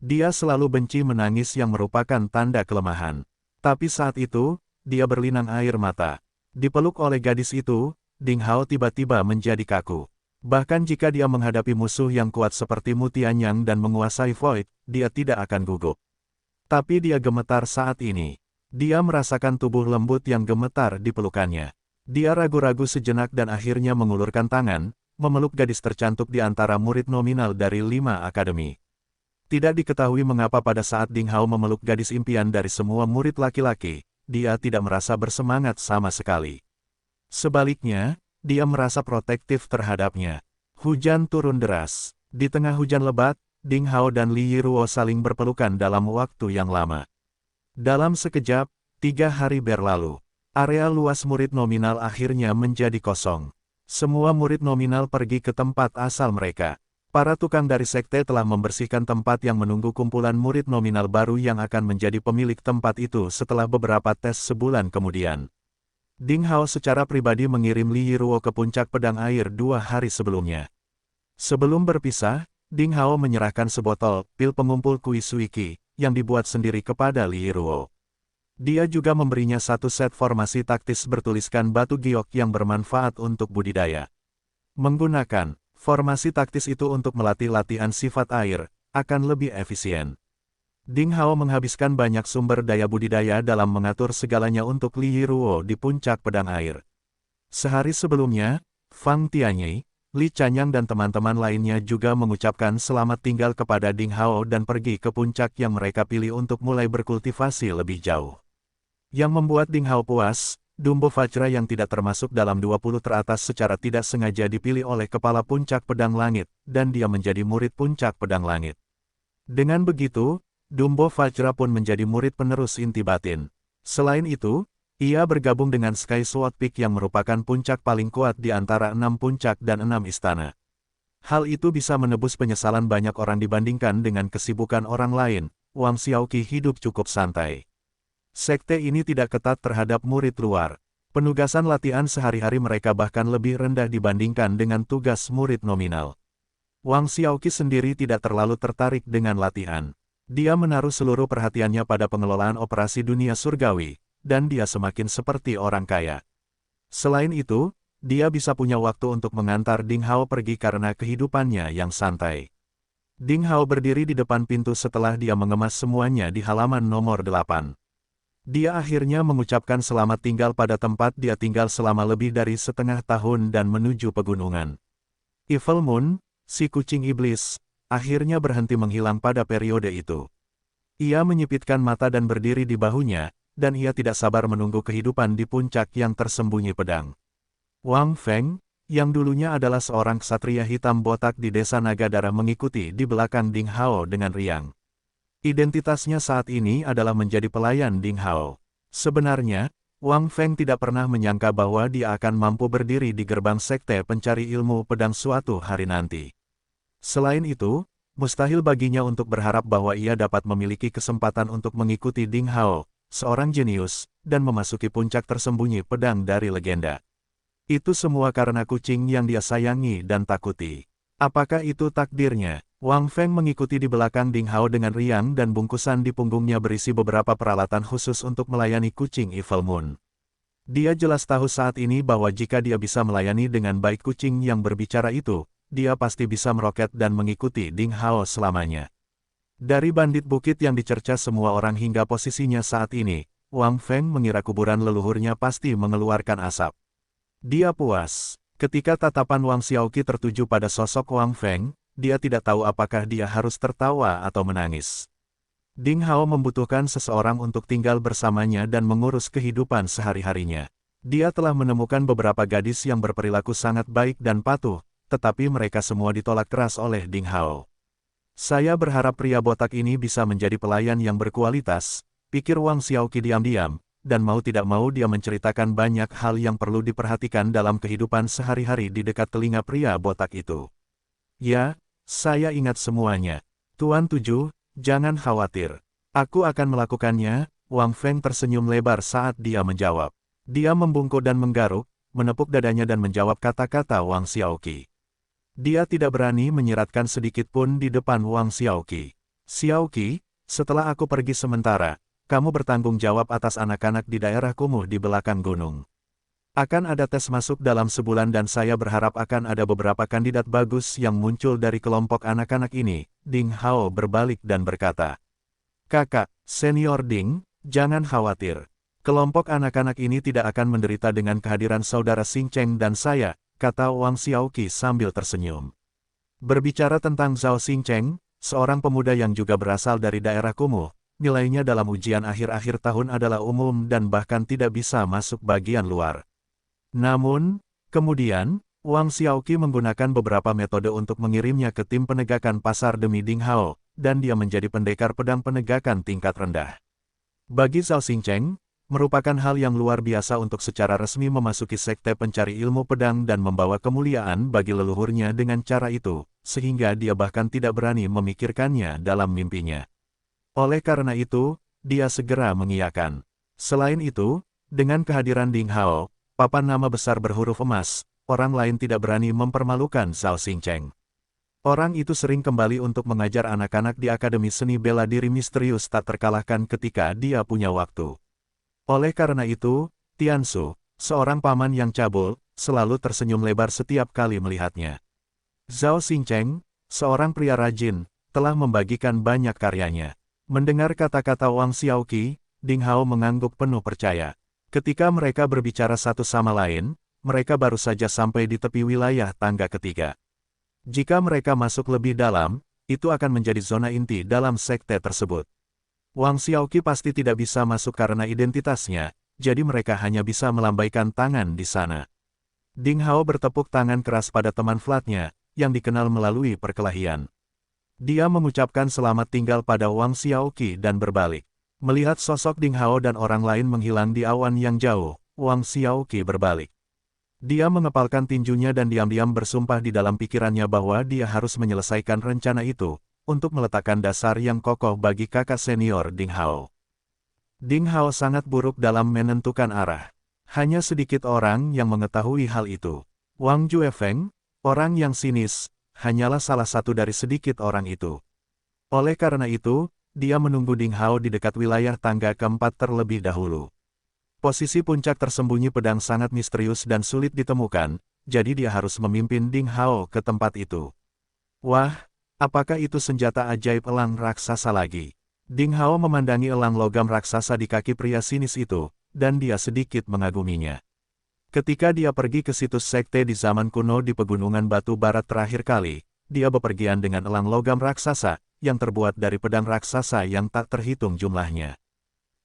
[SPEAKER 1] Dia selalu benci menangis yang merupakan tanda kelemahan. Tapi saat itu, dia berlinang air mata. Dipeluk oleh gadis itu, Ding Hao tiba-tiba menjadi kaku. Bahkan jika dia menghadapi musuh yang kuat seperti Mu Tianyang dan menguasai Void, dia tidak akan gugup. Tapi dia gemetar saat ini. Dia merasakan tubuh lembut yang gemetar di pelukannya. Dia ragu-ragu sejenak dan akhirnya mengulurkan tangan, memeluk gadis tercantik di antara murid nominal dari 5 akademi. Tidak diketahui mengapa pada saat Ding Hao memeluk gadis impian dari semua murid laki-laki, dia tidak merasa bersemangat sama sekali. Sebaliknya, dia merasa protektif terhadapnya. Hujan turun deras. Di tengah hujan lebat, Ding Hao dan Li Yiruo saling berpelukan dalam waktu yang lama. Dalam sekejap, 3 hari berlalu. Area luas murid nominal akhirnya menjadi kosong. Semua murid nominal pergi ke tempat asal mereka. Para tukang dari sekte telah membersihkan tempat yang menunggu kumpulan murid nominal baru yang akan menjadi pemilik tempat itu setelah beberapa tes sebulan kemudian. Ding Hao secara pribadi mengirim Li Yiruo ke puncak pedang air 2 hari sebelumnya. Sebelum berpisah, Ding Hao menyerahkan sebotol pil pengumpul kuis Suiki yang dibuat sendiri kepada Li Yiruo. Dia juga memberinya satu set formasi taktis bertuliskan batu giok yang bermanfaat untuk budidaya. Menggunakan formasi taktis itu untuk melatih latihan sifat air, akan lebih efisien. Ding Hao menghabiskan banyak sumber daya budidaya dalam mengatur segalanya untuk Li Yiruo di puncak pedang air. Sehari sebelumnya, Fang Tianyi, Li Chanyang dan teman-teman lainnya juga mengucapkan selamat tinggal kepada Ding Hao dan pergi ke puncak yang mereka pilih untuk mulai berkultivasi lebih jauh. Yang membuat Ding Hao puas, Dumbo Vajra yang tidak termasuk dalam 20 teratas secara tidak sengaja dipilih oleh kepala puncak pedang langit, dan dia menjadi murid puncak pedang langit. Dengan begitu, Dumbo Vajra pun menjadi murid penerus inti batin. Selain itu, ia bergabung dengan Sky Sword Peak yang merupakan puncak paling kuat di antara 6 puncak dan 6 istana. Hal itu bisa menebus penyesalan banyak orang dibandingkan dengan kesibukan orang lain. Wang Xiaoqi hidup cukup santai. Sekte ini tidak ketat terhadap murid luar. Penugasan latihan sehari-hari mereka bahkan lebih rendah dibandingkan dengan tugas murid nominal. Wang Xiaoqi sendiri tidak terlalu tertarik dengan latihan. Dia menaruh seluruh perhatiannya pada pengelolaan operasi dunia surgawi, dan dia semakin seperti orang kaya. Selain itu, dia bisa punya waktu untuk mengantar Ding Hao pergi karena kehidupannya yang santai. Ding Hao berdiri di depan pintu setelah dia mengemas semuanya di halaman nomor 8. Dia akhirnya mengucapkan selamat tinggal pada tempat dia tinggal selama lebih dari setengah tahun dan menuju pegunungan. Evil Moon, si kucing iblis, akhirnya berhenti menghilang pada periode itu. Ia menyipitkan mata dan berdiri di bahunya, dan ia tidak sabar menunggu kehidupan di puncak yang tersembunyi pedang. Wang Feng, yang dulunya adalah seorang ksatria hitam botak di desa Naga Darah mengikuti di belakang Ding Hao dengan riang. Identitasnya saat ini adalah menjadi pelayan Ding Hao. Sebenarnya, Wang Feng tidak pernah menyangka bahwa dia akan mampu berdiri di gerbang sekte pencari ilmu pedang suatu hari nanti. Selain itu, mustahil baginya untuk berharap bahwa ia dapat memiliki kesempatan untuk mengikuti Ding Hao, seorang jenius, dan memasuki puncak tersembunyi pedang dari legenda. Itu semua karena kucing yang dia sayangi dan takuti. Apakah itu takdirnya? Wang Feng mengikuti di belakang Ding Hao dengan riang dan bungkusan di punggungnya berisi beberapa peralatan khusus untuk melayani kucing Evil Moon. Dia jelas tahu saat ini bahwa jika dia bisa melayani dengan baik kucing yang berbicara itu, dia pasti bisa meroket dan mengikuti Ding Hao selamanya. Dari bandit bukit yang dicerca semua orang hingga posisinya saat ini, Wang Feng mengira kuburan leluhurnya pasti mengeluarkan asap. Dia puas. Ketika tatapan Wang Xiaoqi tertuju pada sosok Wang Feng, dia tidak tahu apakah dia harus tertawa atau menangis. Ding Hao membutuhkan seseorang untuk tinggal bersamanya dan mengurus kehidupan sehari-harinya. Dia telah menemukan beberapa gadis yang berperilaku sangat baik dan patuh, tetapi mereka semua ditolak keras oleh Ding Hao. Saya berharap pria botak ini bisa menjadi pelayan yang berkualitas, pikir Wang Xiaoqi diam-diam, dan mau tidak mau dia menceritakan banyak hal yang perlu diperhatikan dalam kehidupan sehari-hari di dekat telinga pria botak itu. Ya, saya ingat semuanya. Tuan Tujuh, jangan khawatir. Aku akan melakukannya. Wang Feng tersenyum lebar saat dia menjawab. Dia membungkuk dan menggaruk, menepuk dadanya dan menjawab kata-kata Wang Xiaoqi. Dia tidak berani menyiratkan sedikit pun di depan Wang Xiaoqi. Xiaoqi, setelah aku pergi sementara, kamu bertanggung jawab atas anak-anak di daerah kumuh di belakang gunung. Akan ada tes masuk dalam sebulan dan saya berharap akan ada beberapa kandidat bagus yang muncul dari kelompok anak-anak ini. Ding Hao berbalik dan berkata, Kakak, Senior Ding, jangan khawatir. Kelompok anak-anak ini tidak akan menderita dengan kehadiran saudara Xing Cheng dan saya, kata Wang Xiaoqi sambil tersenyum. Berbicara tentang Zhao Xing Cheng, seorang pemuda yang juga berasal dari daerah kumuh, nilainya dalam ujian akhir-akhir tahun adalah umum dan bahkan tidak bisa masuk bagian luar. Namun, kemudian, Wang Xiaoqi menggunakan beberapa metode untuk mengirimnya ke tim penegakan pasar demi Ding Hao, dan dia menjadi pendekar pedang penegakan tingkat rendah. Bagi Zhao Xing Cheng, merupakan hal yang luar biasa untuk secara resmi memasuki sekte pencari ilmu pedang dan membawa kemuliaan bagi leluhurnya dengan cara itu, sehingga dia bahkan tidak berani memikirkannya dalam mimpinya. Oleh karena itu, dia segera mengiyakan. Selain itu, dengan kehadiran Ding Hao, papan nama besar berhuruf emas, orang lain tidak berani mempermalukan Zhao Xing Cheng. Orang itu sering kembali untuk mengajar anak-anak di Akademi Seni Bela Diri Misterius tak terkalahkan ketika dia punya waktu. Oleh karena itu, Tiansu, seorang paman yang cabul, selalu tersenyum lebar setiap kali melihatnya. Zhao Xing Cheng, seorang pria rajin, telah membagikan banyak karyanya. Mendengar kata-kata Wang Xiaoqi, Ding Hao mengangguk penuh percaya. Ketika mereka berbicara satu sama lain, mereka baru saja sampai di tepi wilayah tangga ketiga. Jika mereka masuk lebih dalam, itu akan menjadi zona inti dalam sekte tersebut. Wang Xiaoqi pasti tidak bisa masuk karena identitasnya, jadi mereka hanya bisa melambaikan tangan di sana. Ding Hao bertepuk tangan keras pada teman flatnya, yang dikenal melalui perkelahian. Dia mengucapkan selamat tinggal pada Wang Xiaoqi dan berbalik. Melihat sosok Ding Hao dan orang lain menghilang di awan yang jauh, Wang Xiaoqi berbalik. Dia mengepalkan tinjunya dan diam-diam bersumpah di dalam pikirannya bahwa dia harus menyelesaikan rencana itu, untuk meletakkan dasar yang kokoh bagi kakak senior Ding Hao. Ding Hao sangat buruk dalam menentukan arah. Hanya sedikit orang yang mengetahui hal itu. Wang Juefeng, orang yang sinis, hanyalah salah satu dari sedikit orang itu. Oleh karena itu, dia menunggu Ding Hao di dekat wilayah tangga keempat terlebih dahulu. Posisi puncak tersembunyi pedang sangat misterius dan sulit ditemukan, jadi dia harus memimpin Ding Hao ke tempat itu. Wah, apakah itu senjata ajaib elang raksasa lagi? Ding Hao memandangi elang logam raksasa di kaki pria sinis itu, dan dia sedikit mengaguminya. Ketika dia pergi ke situs sekte di zaman kuno di Pegunungan Batu Barat terakhir kali, dia bepergian dengan elang logam raksasa, yang terbuat dari pedang raksasa yang tak terhitung jumlahnya.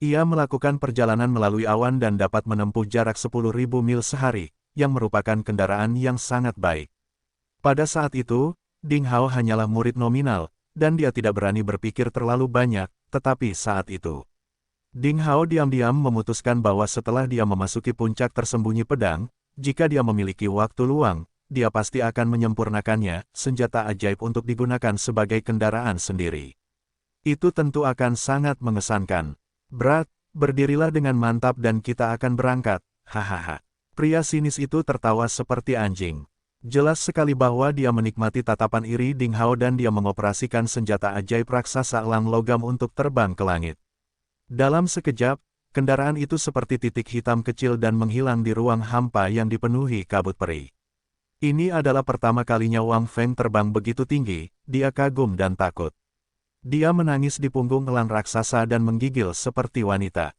[SPEAKER 1] Ia melakukan perjalanan melalui awan dan dapat menempuh jarak 10.000 mil sehari, yang merupakan kendaraan yang sangat baik. Pada saat itu, Ding Hao hanyalah murid nominal, dan dia tidak berani berpikir terlalu banyak, tetapi saat itu, Ding Hao diam-diam memutuskan bahwa setelah dia memasuki puncak tersembunyi pedang, jika dia memiliki waktu luang, dia pasti akan menyempurnakannya, senjata ajaib untuk digunakan sebagai kendaraan sendiri. Itu tentu akan sangat mengesankan. Berat, berdirilah dengan mantap dan kita akan berangkat, hahaha. Pria sinis itu tertawa seperti anjing. Jelas sekali bahwa dia menikmati tatapan iri Ding Hao dan dia mengoperasikan senjata ajaib raksasa elang logam untuk terbang ke langit. Dalam sekejap, kendaraan itu seperti titik hitam kecil dan menghilang di ruang hampa yang dipenuhi kabut peri. Ini adalah pertama kalinya Wang Feng terbang begitu tinggi, dia kagum dan takut. Dia menangis di punggung elang raksasa dan menggigil seperti wanita.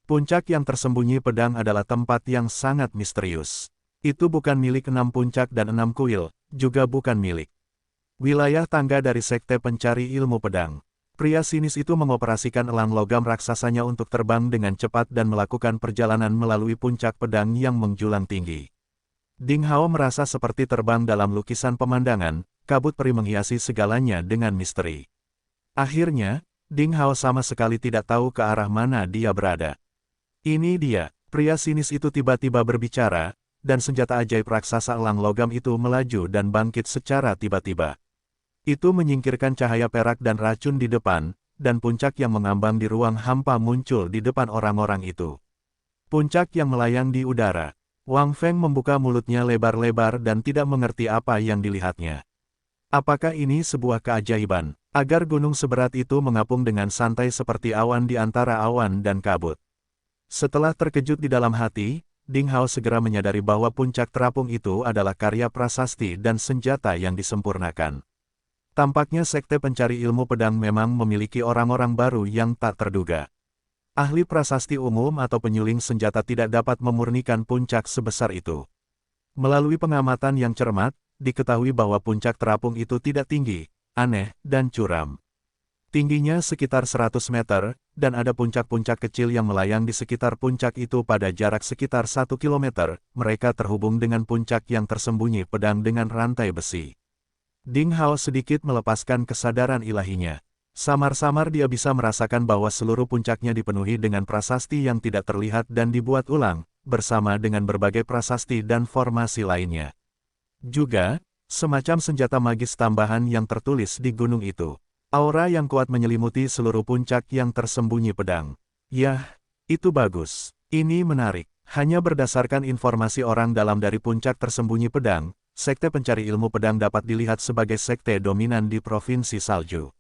[SPEAKER 1] Puncak yang tersembunyi pedang adalah tempat yang sangat misterius. Itu bukan milik 6 puncak dan 6 kuil, juga bukan milik wilayah tangga dari sekte pencari ilmu pedang. Pria sinis itu mengoperasikan elang logam raksasanya untuk terbang dengan cepat dan melakukan perjalanan melalui puncak pedang yang menjulang tinggi. Ding Hao merasa seperti terbang dalam lukisan pemandangan, kabut peri menghiasi segalanya dengan misteri. Akhirnya, Ding Hao sama sekali tidak tahu ke arah mana dia berada. Ini dia, pria sinis itu tiba-tiba berbicara, dan senjata ajaib raksasa elang logam itu melaju dan bangkit secara tiba-tiba. Itu menyingkirkan cahaya perak dan racun di depan, dan puncak yang mengambang di ruang hampa muncul di depan orang-orang itu. Puncak yang melayang di udara. Wang Feng membuka mulutnya lebar-lebar dan tidak mengerti apa yang dilihatnya. Apakah ini sebuah keajaiban, agar gunung seberat itu mengapung dengan santai seperti awan di antara awan dan kabut? Setelah terkejut di dalam hati, Ding Hao segera menyadari bahwa puncak terapung itu adalah karya prasasti dan senjata yang disempurnakan. Tampaknya sekte pencari ilmu pedang memang memiliki orang-orang baru yang tak terduga. Ahli prasasti umum atau penyuling senjata tidak dapat memurnikan puncak sebesar itu. Melalui pengamatan yang cermat, diketahui bahwa puncak terapung itu tidak tinggi, aneh, dan curam. Tingginya sekitar 100 meter, dan ada puncak-puncak kecil yang melayang di sekitar puncak itu pada jarak sekitar 1 kilometer, mereka terhubung dengan puncak yang tersembunyi pedang dengan rantai besi. Ding Hao sedikit melepaskan kesadaran ilahinya. Samar-samar dia bisa merasakan bahwa seluruh puncaknya dipenuhi dengan prasasti yang tidak terlihat dan dibuat ulang, bersama dengan berbagai prasasti dan formasi lainnya. Juga, semacam senjata magis tambahan yang tertulis di gunung itu. Aura yang kuat menyelimuti seluruh puncak yang tersembunyi pedang. Yah, itu bagus. Ini menarik. Hanya berdasarkan informasi orang dalam dari puncak tersembunyi pedang, sekte pencari ilmu pedang dapat dilihat sebagai sekte dominan di Provinsi Salju.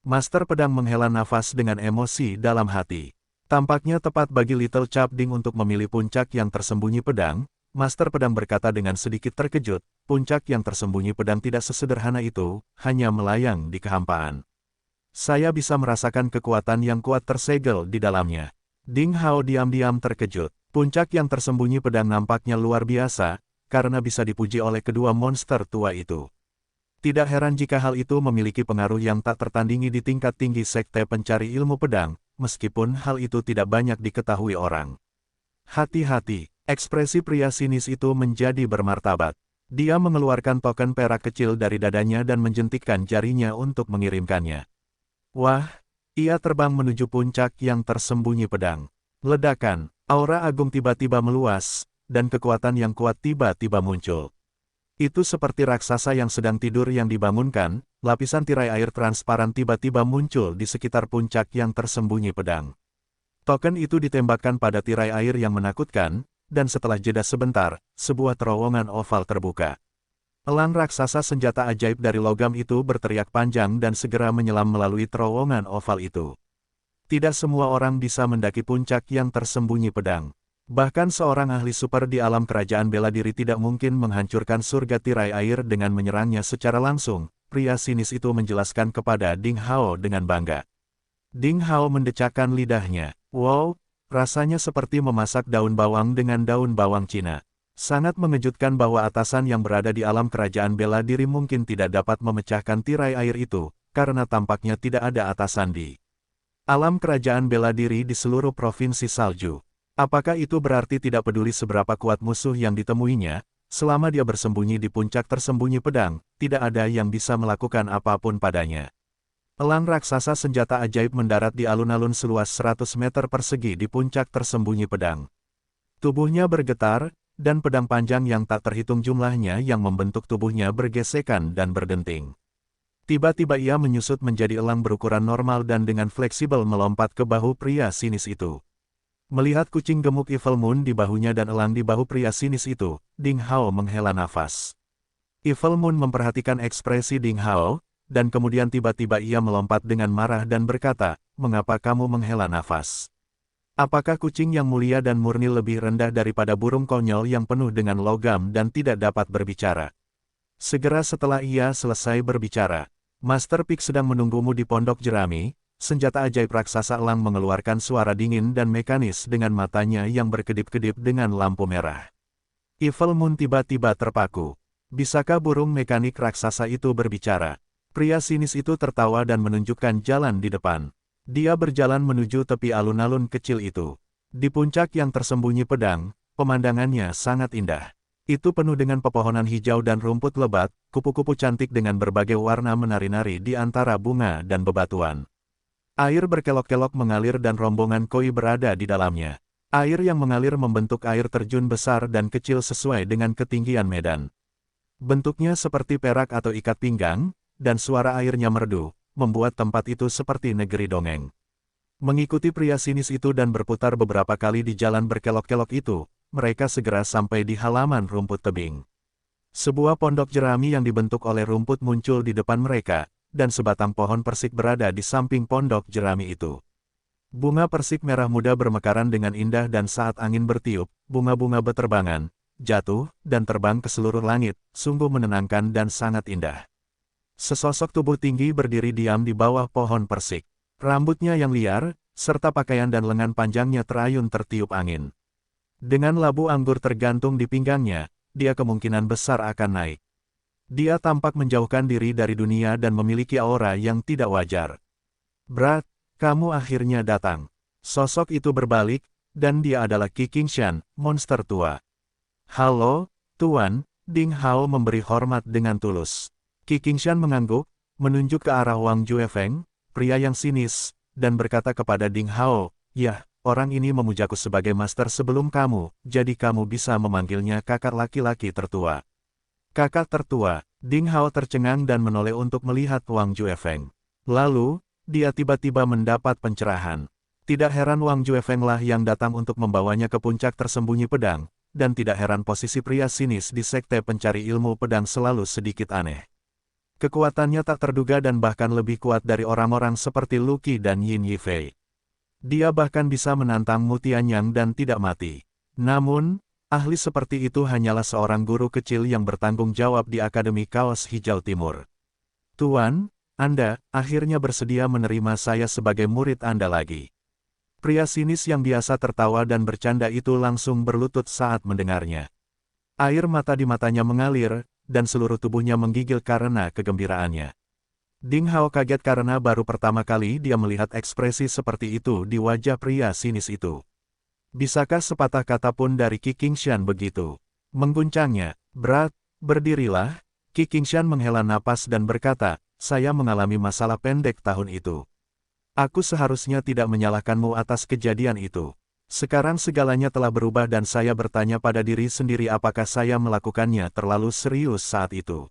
[SPEAKER 1] Master pedang menghela nafas dengan emosi dalam hati. Tampaknya tepat bagi Little Chapding untuk memilih puncak yang tersembunyi pedang. Master pedang berkata dengan sedikit terkejut, puncak yang tersembunyi pedang tidak sesederhana itu, hanya melayang di kehampaan. Saya bisa merasakan kekuatan yang kuat tersegel di dalamnya. Ding Hao diam-diam terkejut. Puncak yang tersembunyi pedang nampaknya luar biasa, karena bisa dipuji oleh kedua monster tua itu. Tidak heran jika hal itu memiliki pengaruh yang tak tertandingi di tingkat tinggi sekte pencari ilmu pedang, meskipun hal itu tidak banyak diketahui orang. Hati-hati, ekspresi pria sinis itu menjadi bermartabat. Dia mengeluarkan token perak kecil dari dadanya dan menjentikkan jarinya untuk mengirimkannya. Wah, ia terbang menuju puncak yang tersembunyi pedang. Ledakan, aura agung tiba-tiba meluas, dan kekuatan yang kuat tiba-tiba muncul. Itu seperti raksasa yang sedang tidur yang dibangunkan, lapisan tirai air transparan tiba-tiba muncul di sekitar puncak yang tersembunyi pedang. Token itu ditembakkan pada tirai air yang menakutkan, dan setelah jeda sebentar, sebuah terowongan oval terbuka. Elang raksasa senjata ajaib dari logam itu berteriak panjang dan segera menyelam melalui terowongan oval itu. Tidak semua orang bisa mendaki puncak yang tersembunyi pedang. Bahkan seorang ahli super di alam kerajaan bela diri tidak mungkin menghancurkan surga tirai air dengan menyerangnya secara langsung, pria sinis itu menjelaskan kepada Ding Hao dengan bangga. Ding Hao mendecakkan lidahnya. Wow, rasanya seperti memasak daun bawang dengan daun bawang Cina. Sangat mengejutkan bahwa atasan yang berada di alam kerajaan bela diri mungkin tidak dapat memecahkan tirai air itu, karena tampaknya tidak ada atasan di alam kerajaan bela diri di seluruh provinsi salju. Apakah itu berarti tidak peduli seberapa kuat musuh yang ditemuinya, selama dia bersembunyi di puncak tersembunyi pedang, tidak ada yang bisa melakukan apapun padanya. Elang raksasa senjata ajaib mendarat di alun-alun seluas 100 meter persegi di puncak tersembunyi pedang. Tubuhnya bergetar, dan pedang panjang yang tak terhitung jumlahnya yang membentuk tubuhnya bergesekan dan berdenting. Tiba-tiba ia menyusut menjadi elang berukuran normal dan dengan fleksibel melompat ke bahu pria sinis itu. Melihat kucing gemuk Evil Moon di bahunya dan elang di bahu pria sinis itu, Ding Hao menghela nafas. Evil Moon memperhatikan ekspresi Ding Hao, dan kemudian tiba-tiba ia melompat dengan marah dan berkata, "Mengapa kamu menghela nafas? Apakah kucing yang mulia dan murni lebih rendah daripada burung konyol yang penuh dengan logam dan tidak dapat berbicara?" Segera setelah ia selesai berbicara, Master Pig sedang menunggumu di pondok jerami. Senjata ajaib raksasa elang mengeluarkan suara dingin dan mekanis dengan matanya yang berkedip-kedip dengan lampu merah. Evil Moon tiba-tiba terpaku. Bisakah burung mekanik raksasa itu berbicara? Pria sinis itu tertawa dan menunjukkan jalan di depan. Dia berjalan menuju tepi alun-alun kecil itu. Di puncak yang tersembunyi pedang, pemandangannya sangat indah. Itu penuh dengan pepohonan hijau dan rumput lebat, kupu-kupu cantik dengan berbagai warna menari-nari di antara bunga dan bebatuan. Air berkelok-kelok mengalir dan rombongan koi berada di dalamnya. Air yang mengalir membentuk air terjun besar dan kecil sesuai dengan ketinggian medan. Bentuknya seperti perak atau ikat pinggang, dan suara airnya merdu, membuat tempat itu seperti negeri dongeng. Mengikuti pria sinis itu dan berputar beberapa kali di jalan berkelok-kelok itu, mereka segera sampai di halaman rumput tebing. Sebuah pondok jerami yang dibentuk oleh rumput muncul di depan mereka, dan sebatang pohon persik berada di samping pondok jerami itu. Bunga persik merah muda bermekaran dengan indah dan saat angin bertiup, bunga-bunga beterbangan, jatuh, dan terbang ke seluruh langit, sungguh menenangkan dan sangat indah. Sesosok tubuh tinggi berdiri diam di bawah pohon persik. Rambutnya yang liar, serta pakaian dan lengan panjangnya terayun tertiup angin. Dengan labu anggur tergantung di pinggangnya, dia kemungkinan besar akan naik. Dia tampak menjauhkan diri dari dunia dan memiliki aura yang tidak wajar. "Brat, kamu akhirnya datang." Sosok itu berbalik, dan dia adalah Qi Qingshan, monster tua. "Halo, Tuan," Ding Hao memberi hormat dengan tulus. Qi Qingshan mengangguk, menunjuk ke arah Wang Juefeng, pria yang sinis, dan berkata kepada Ding Hao, "Yah, orang ini memujaku sebagai master sebelum kamu, jadi kamu bisa memanggilnya kakak laki-laki tertua." "Kakak tertua," Ding Hao tercengang dan menoleh untuk melihat Wang Juefeng. Lalu, dia tiba-tiba mendapat pencerahan. Tidak heran Wang Juefeng lah yang datang untuk membawanya ke puncak tersembunyi pedang, dan tidak heran posisi pria sinis di sekte pencari ilmu pedang selalu sedikit aneh. Kekuatannya tak terduga dan bahkan lebih kuat dari orang-orang seperti Lu Qi dan Yin Yifei. Dia bahkan bisa menantang Mu Tianyang dan tidak mati. Namun, ahli seperti itu hanyalah seorang guru kecil yang bertanggung jawab di Akademi Kaos Hijau Timur. "Tuan, Anda akhirnya bersedia menerima saya sebagai murid Anda lagi." Pria sinis yang biasa tertawa dan bercanda itu langsung berlutut saat mendengarnya. Air mata di matanya mengalir, dan seluruh tubuhnya menggigil karena kegembiraannya. Ding Hao kaget karena baru pertama kali dia melihat ekspresi seperti itu di wajah pria sinis itu. Bisakah sepatah kata pun dari Qi Qingshan begitu? Mengguncangnya, "Brat, berdirilah." Qi Qingshan menghela napas dan berkata, "Saya mengalami masalah pendek tahun itu. Aku seharusnya tidak menyalahkanmu atas kejadian itu. Sekarang segalanya telah berubah dan saya bertanya pada diri sendiri apakah saya melakukannya terlalu serius saat itu.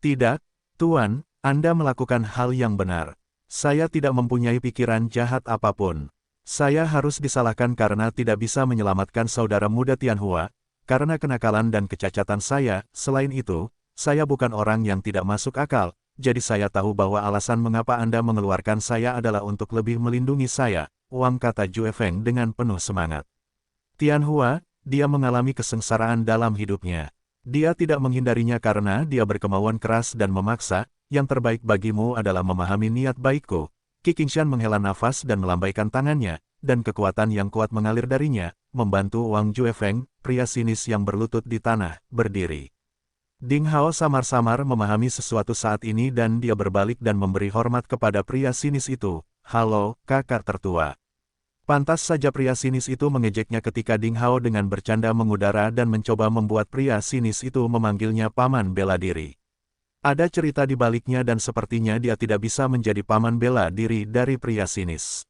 [SPEAKER 1] Tidak, Tuan, Anda melakukan hal yang benar. Saya tidak mempunyai pikiran jahat apapun. Saya harus disalahkan karena tidak bisa menyelamatkan saudara muda Tianhua, karena kenakalan dan kecacatan saya. Selain itu, saya bukan orang yang tidak masuk akal, jadi saya tahu bahwa alasan mengapa Anda mengeluarkan saya adalah untuk lebih melindungi saya, Wang, kata Jue Feng dengan penuh semangat. Tianhua, dia mengalami kesengsaraan dalam hidupnya. Dia tidak menghindarinya karena dia berkemauan keras dan memaksa, yang terbaik bagimu adalah memahami niat baikku. Qi Qingshan menghela nafas dan melambaikan tangannya, dan kekuatan yang kuat mengalir darinya, membantu Wang Juefeng, pria sinis yang berlutut di tanah, berdiri. Ding Hao samar-samar memahami sesuatu saat ini dan dia berbalik dan memberi hormat kepada pria sinis itu. Halo, kakak tertua. Pantas saja pria sinis itu mengejeknya ketika Ding Hao dengan bercanda mengudara dan mencoba membuat pria sinis itu memanggilnya paman bela diri. Ada cerita di baliknya dan sepertinya dia tidak bisa menjadi paman bela diri dari pria sinis.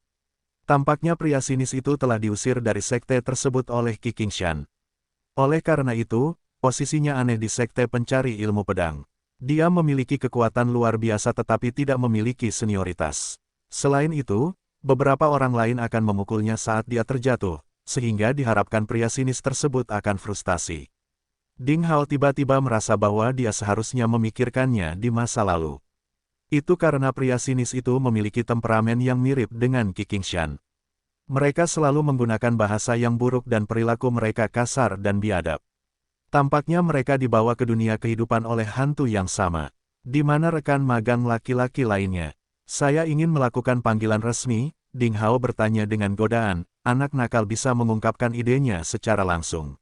[SPEAKER 1] Tampaknya pria sinis itu telah diusir dari sekte tersebut oleh Qi Qingshan. Oleh karena itu, posisinya aneh di sekte pencari ilmu pedang. Dia memiliki kekuatan luar biasa tetapi tidak memiliki senioritas. Selain itu, beberapa orang lain akan memukulnya saat dia terjatuh, sehingga diharapkan pria sinis tersebut akan frustasi. Ding Hao tiba-tiba merasa bahwa dia seharusnya memikirkannya di masa lalu. Itu karena pria sinis itu memiliki temperamen yang mirip dengan Qi Qingshan. Mereka selalu menggunakan bahasa yang buruk dan perilaku mereka kasar dan biadab. Tampaknya mereka dibawa ke dunia kehidupan oleh hantu yang sama. Di mana rekan magang laki-laki lainnya? Saya ingin melakukan panggilan resmi, Ding Hao bertanya dengan godaan, anak nakal bisa mengungkapkan idenya secara langsung.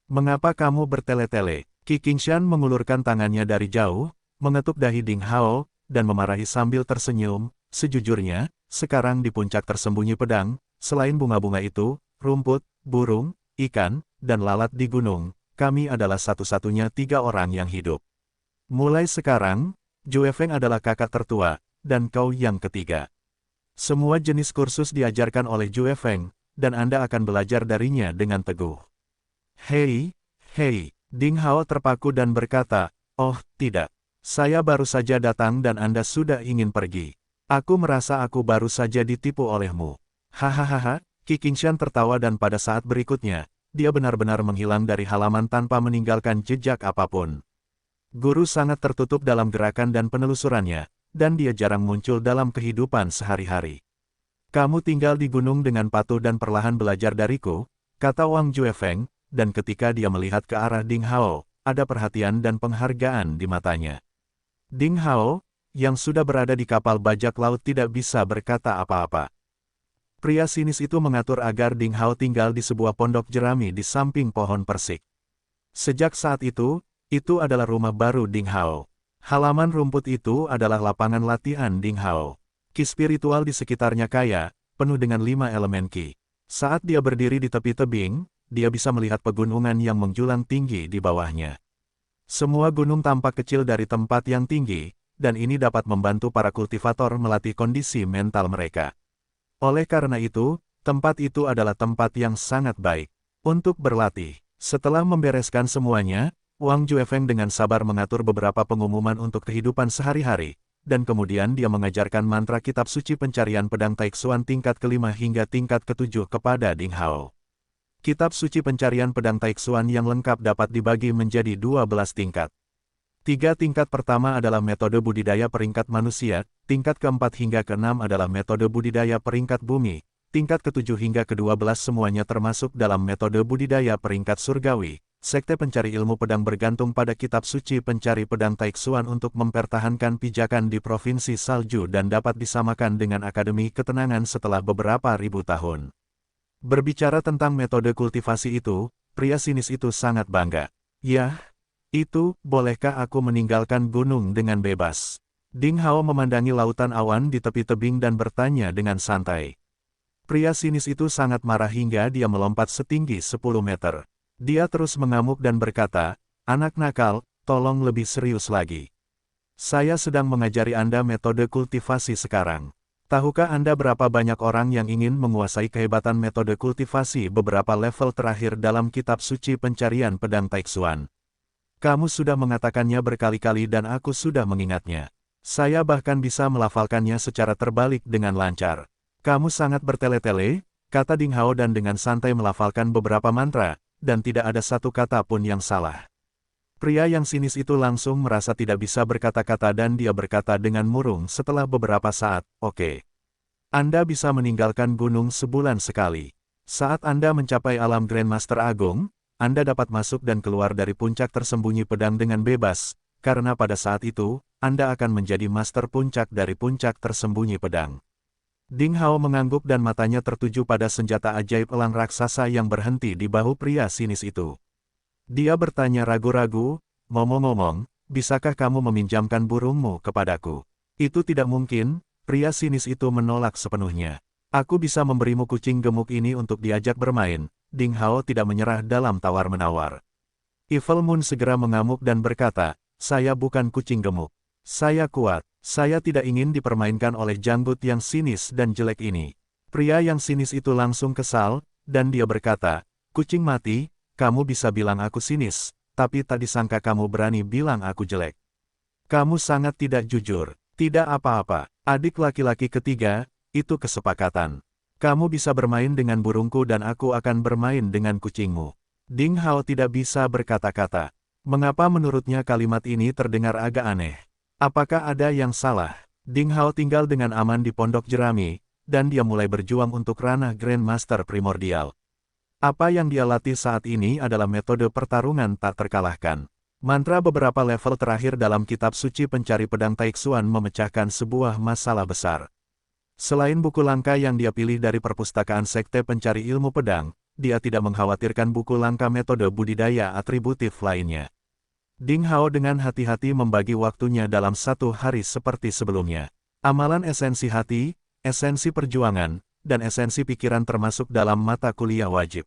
[SPEAKER 1] Mengapa kamu bertele-tele? Qi Qingshan mengulurkan tangannya dari jauh, mengetuk dahi Ding Hao, dan memarahi sambil tersenyum. Sejujurnya, sekarang di puncak tersembunyi pedang, selain bunga-bunga itu, rumput, burung, ikan, dan lalat di gunung, kami adalah satu-satunya 3 orang yang hidup. Mulai sekarang, Jue Feng adalah kakak tertua, dan kau yang ketiga. Semua jenis kursus diajarkan oleh Jue Feng, dan Anda akan belajar darinya dengan teguh. Hei, Ding Hao terpaku dan berkata, oh, tidak. Saya baru saja datang dan Anda sudah ingin pergi. Aku merasa aku baru saja ditipu olehmu. Hahaha, Qi Qingshan tertawa dan pada saat berikutnya, dia benar-benar menghilang dari halaman tanpa meninggalkan jejak apapun. Guru sangat tertutup dalam gerakan dan penelusurannya, dan dia jarang muncul dalam kehidupan sehari-hari. Kamu tinggal di gunung dengan patuh dan perlahan belajar dariku, kata Wang Juefeng, dan ketika dia melihat ke arah Ding Hao, ada perhatian dan penghargaan di matanya. Ding Hao, yang sudah berada di kapal bajak laut tidak bisa berkata apa-apa. Pria sinis itu mengatur agar Ding Hao tinggal di sebuah pondok jerami di samping pohon persik. Sejak saat itu adalah rumah baru Ding Hao. Halaman rumput itu adalah lapangan latihan Ding Hao. Ki spiritual di sekitarnya kaya, penuh dengan 5 elemen Ki. Saat dia berdiri di tepi tebing, dia bisa melihat pegunungan yang menjulang tinggi di bawahnya. Semua gunung tampak kecil dari tempat yang tinggi, dan ini dapat membantu para kultivator melatih kondisi mental mereka. Oleh karena itu, tempat itu adalah tempat yang sangat baik untuk berlatih. Setelah membereskan semuanya, Wang Juefeng dengan sabar mengatur beberapa pengumuman untuk kehidupan sehari-hari, dan kemudian dia mengajarkan mantra kitab suci pencarian pedang Taixuan tingkat ke-5 hingga tingkat ke-7 kepada Ding Hao. Kitab suci pencarian pedang Taixuan yang lengkap dapat dibagi menjadi 12 tingkat. 3 tingkat pertama adalah metode budidaya peringkat manusia, tingkat ke-4 hingga ke-6 adalah metode budidaya peringkat bumi, tingkat ke-7 hingga ke-12 semuanya termasuk dalam metode budidaya peringkat surgawi. Sekte pencari ilmu pedang bergantung pada kitab suci pencari pedang Taixuan untuk mempertahankan pijakan di Provinsi Salju dan dapat disamakan dengan Akademi Ketenangan setelah beberapa ribu tahun. Berbicara tentang metode kultivasi itu, pria sinis itu sangat bangga. Yah, itu, bolehkah aku meninggalkan gunung dengan bebas? Ding Hao memandangi lautan awan di tepi tebing dan bertanya dengan santai. Pria sinis itu sangat marah hingga dia melompat setinggi 10 meter. Dia terus mengamuk dan berkata, anak nakal, tolong lebih serius lagi. Saya sedang mengajari Anda metode kultivasi sekarang. Tahukah Anda berapa banyak orang yang ingin menguasai kehebatan metode kultivasi beberapa level terakhir dalam kitab suci pencarian pedang Taixuan? Kamu sudah mengatakannya berkali-kali dan aku sudah mengingatnya. Saya bahkan bisa melafalkannya secara terbalik dengan lancar. Kamu sangat bertele-tele, kata Ding Hao dan dengan santai melafalkan beberapa mantra, dan tidak ada satu kata pun yang salah. Pria yang sinis itu langsung merasa tidak bisa berkata-kata dan dia berkata dengan murung setelah beberapa saat, "Oke. Anda bisa meninggalkan gunung sebulan sekali. Saat Anda mencapai alam Grandmaster Agung, Anda dapat masuk dan keluar dari puncak tersembunyi pedang dengan bebas, karena pada saat itu, Anda akan menjadi master puncak dari puncak tersembunyi pedang." Ding Hao mengangguk dan matanya tertuju pada senjata ajaib elang raksasa yang berhenti di bahu pria sinis itu. Dia bertanya ragu-ragu, "Ngomong-ngomong, bisakah kamu meminjamkan burungmu kepadaku?" "Itu tidak mungkin," pria sinis itu menolak sepenuhnya. "Aku bisa memberimu kucing gemuk ini untuk diajak bermain." Ding Hao tidak menyerah dalam tawar-menawar. Evil Moon segera mengamuk dan berkata, "Saya bukan kucing gemuk. Saya kuat. Saya tidak ingin dipermainkan oleh janggut yang sinis dan jelek ini." Pria yang sinis itu langsung kesal, dan dia berkata, "Kucing mati, kamu bisa bilang aku sinis, tapi tak disangka kamu berani bilang aku jelek. Kamu sangat tidak jujur." "Tidak apa-apa, adik laki-laki ketiga, itu kesepakatan. Kamu bisa bermain dengan burungku dan aku akan bermain dengan kucingmu." Ding Hao tidak bisa berkata-kata. Mengapa menurutnya kalimat ini terdengar agak aneh? Apakah ada yang salah? Ding Hao tinggal dengan aman di pondok jerami, dan dia mulai berjuang untuk ranah Grandmaster Primordial. Apa yang dia latih saat ini adalah metode pertarungan tak terkalahkan. Mantra beberapa level terakhir dalam kitab suci pencari pedang Taixuan memecahkan sebuah masalah besar. Selain buku langka yang dia pilih dari perpustakaan sekte pencari ilmu pedang, dia tidak mengkhawatirkan buku langka metode budidaya atributif lainnya. Ding Hao dengan hati-hati membagi waktunya dalam satu hari seperti sebelumnya. Amalan esensi hati, esensi perjuangan, dan esensi pikiran termasuk dalam mata kuliah wajib.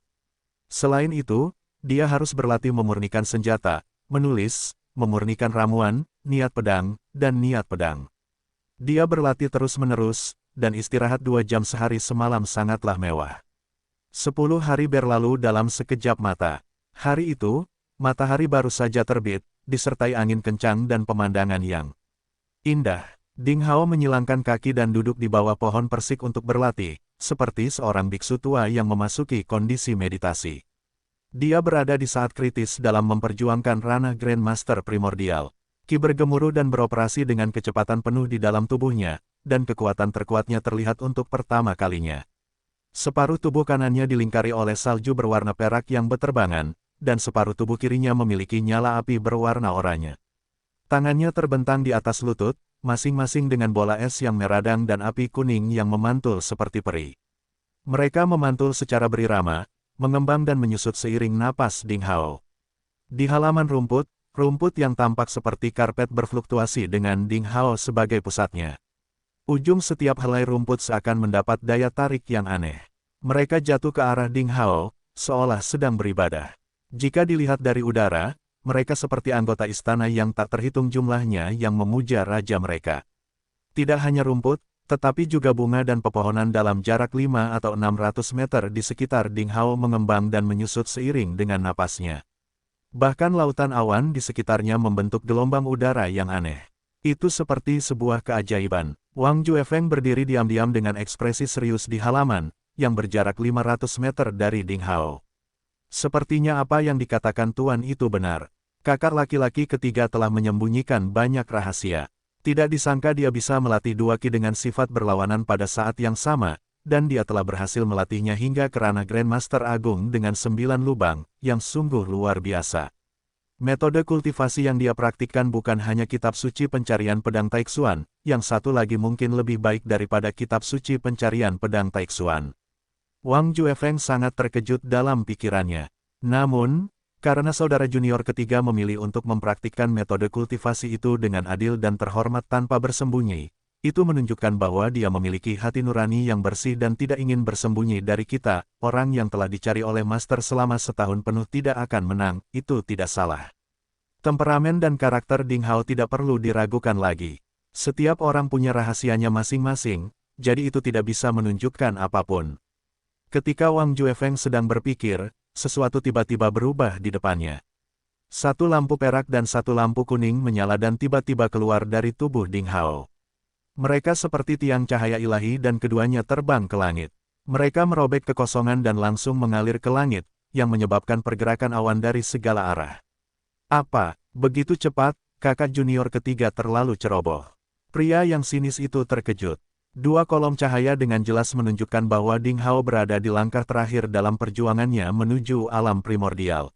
[SPEAKER 1] Selain itu, dia harus berlatih memurnikan senjata, menulis, memurnikan ramuan, niat pedang, dan niat pedang. Dia berlatih terus-menerus, dan istirahat 2 jam sehari semalam sangatlah mewah. 10 hari berlalu dalam sekejap mata. Hari itu, matahari baru saja terbit, disertai angin kencang dan pemandangan yang indah. Ding Hao menyilangkan kaki dan duduk di bawah pohon persik untuk berlatih, seperti seorang biksu tua yang memasuki kondisi meditasi. Dia berada di saat kritis dalam memperjuangkan ranah Grandmaster Primordial. Ki bergemuruh dan beroperasi dengan kecepatan penuh di dalam tubuhnya, dan kekuatan terkuatnya terlihat untuk pertama kalinya. Separuh tubuh kanannya dilingkari oleh salju berwarna perak yang berterbangan, dan separuh tubuh kirinya memiliki nyala api berwarna oranye. Tangannya terbentang di atas lutut, masing-masing dengan bola es yang meradang dan api kuning yang memantul seperti peri. Mereka memantul secara berirama, mengembang dan menyusut seiring napas Ding Hao. Di halaman rumput yang tampak seperti karpet berfluktuasi dengan Ding Hao sebagai pusatnya. Ujung setiap helai rumput seakan mendapat daya tarik yang aneh. Mereka jatuh ke arah Ding Hao, seolah sedang beribadah. Jika dilihat dari udara, mereka seperti anggota istana yang tak terhitung jumlahnya yang memuja raja mereka. Tidak hanya rumput, tetapi juga bunga dan pepohonan dalam jarak 5 atau 600 meter di sekitar Ding Hao mengembang dan menyusut seiring dengan napasnya. Bahkan lautan awan di sekitarnya membentuk gelombang udara yang aneh. Itu seperti sebuah keajaiban. Wang Juefeng berdiri diam-diam dengan ekspresi serius di halaman, yang berjarak 500 meter dari Ding Hao. Sepertinya apa yang dikatakan Tuan itu benar. Kakak laki-laki ketiga telah menyembunyikan banyak rahasia. Tidak disangka dia bisa melatih dua ki dengan sifat berlawanan pada saat yang sama, dan dia telah berhasil melatihnya hingga ke ranah Grandmaster Agung dengan 9 lubang, yang sungguh luar biasa. Metode kultivasi yang dia praktikkan bukan hanya kitab suci pencarian pedang Taixuan, yang satu lagi mungkin lebih baik daripada kitab suci pencarian pedang Taixuan. Wang Juefeng sangat terkejut dalam pikirannya. Namun, karena saudara junior ketiga memilih untuk mempraktikkan metode kultivasi itu dengan adil dan terhormat tanpa bersembunyi, itu menunjukkan bahwa dia memiliki hati nurani yang bersih dan tidak ingin bersembunyi dari kita. Orang yang telah dicari oleh master selama setahun penuh tidak akan menang, itu tidak salah. Temperamen dan karakter Ding Hao tidak perlu diragukan lagi. Setiap orang punya rahasianya masing-masing, jadi itu tidak bisa menunjukkan apapun. Ketika Wang Juefeng sedang berpikir, sesuatu tiba-tiba berubah di depannya. Satu lampu perak dan satu lampu kuning menyala dan tiba-tiba keluar dari tubuh Ding Hao. Mereka seperti tiang cahaya ilahi dan keduanya terbang ke langit. Mereka merobek kekosongan dan langsung mengalir ke langit, yang menyebabkan pergerakan awan dari segala arah. Apa, begitu cepat, kakak junior ketiga terlalu ceroboh. Pria yang sinis itu terkejut. Dua kolom cahaya dengan jelas menunjukkan bahwa Ding Hao berada di langkah terakhir dalam perjuangannya menuju alam primordial.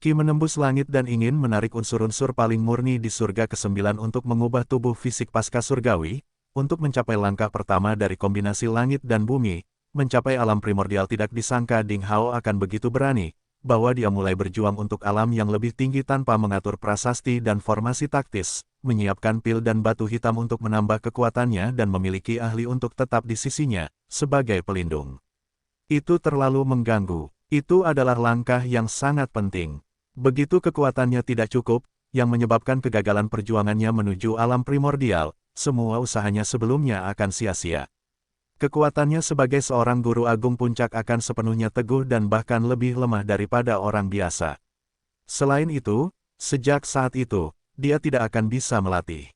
[SPEAKER 1] Qi menembus langit dan ingin menarik unsur-unsur paling murni di surga ke-9 untuk mengubah tubuh fisik pasca surgawi, untuk mencapai langkah pertama dari kombinasi langit dan bumi, mencapai alam primordial. Tidak disangka Ding Hao akan begitu berani, bahwa dia mulai berjuang untuk alam yang lebih tinggi tanpa mengatur prasasti dan formasi taktis, menyiapkan pil dan batu hitam untuk menambah kekuatannya dan memiliki ahli untuk tetap di sisinya, sebagai pelindung. Itu terlalu mengganggu. Itu adalah langkah yang sangat penting. Begitu kekuatannya tidak cukup, yang menyebabkan kegagalan perjuangannya menuju alam primordial, semua usahanya sebelumnya akan sia-sia. Kekuatannya sebagai seorang guru agung puncak akan sepenuhnya teguh dan bahkan lebih lemah daripada orang biasa. Selain itu, sejak saat itu, dia tidak akan bisa melatih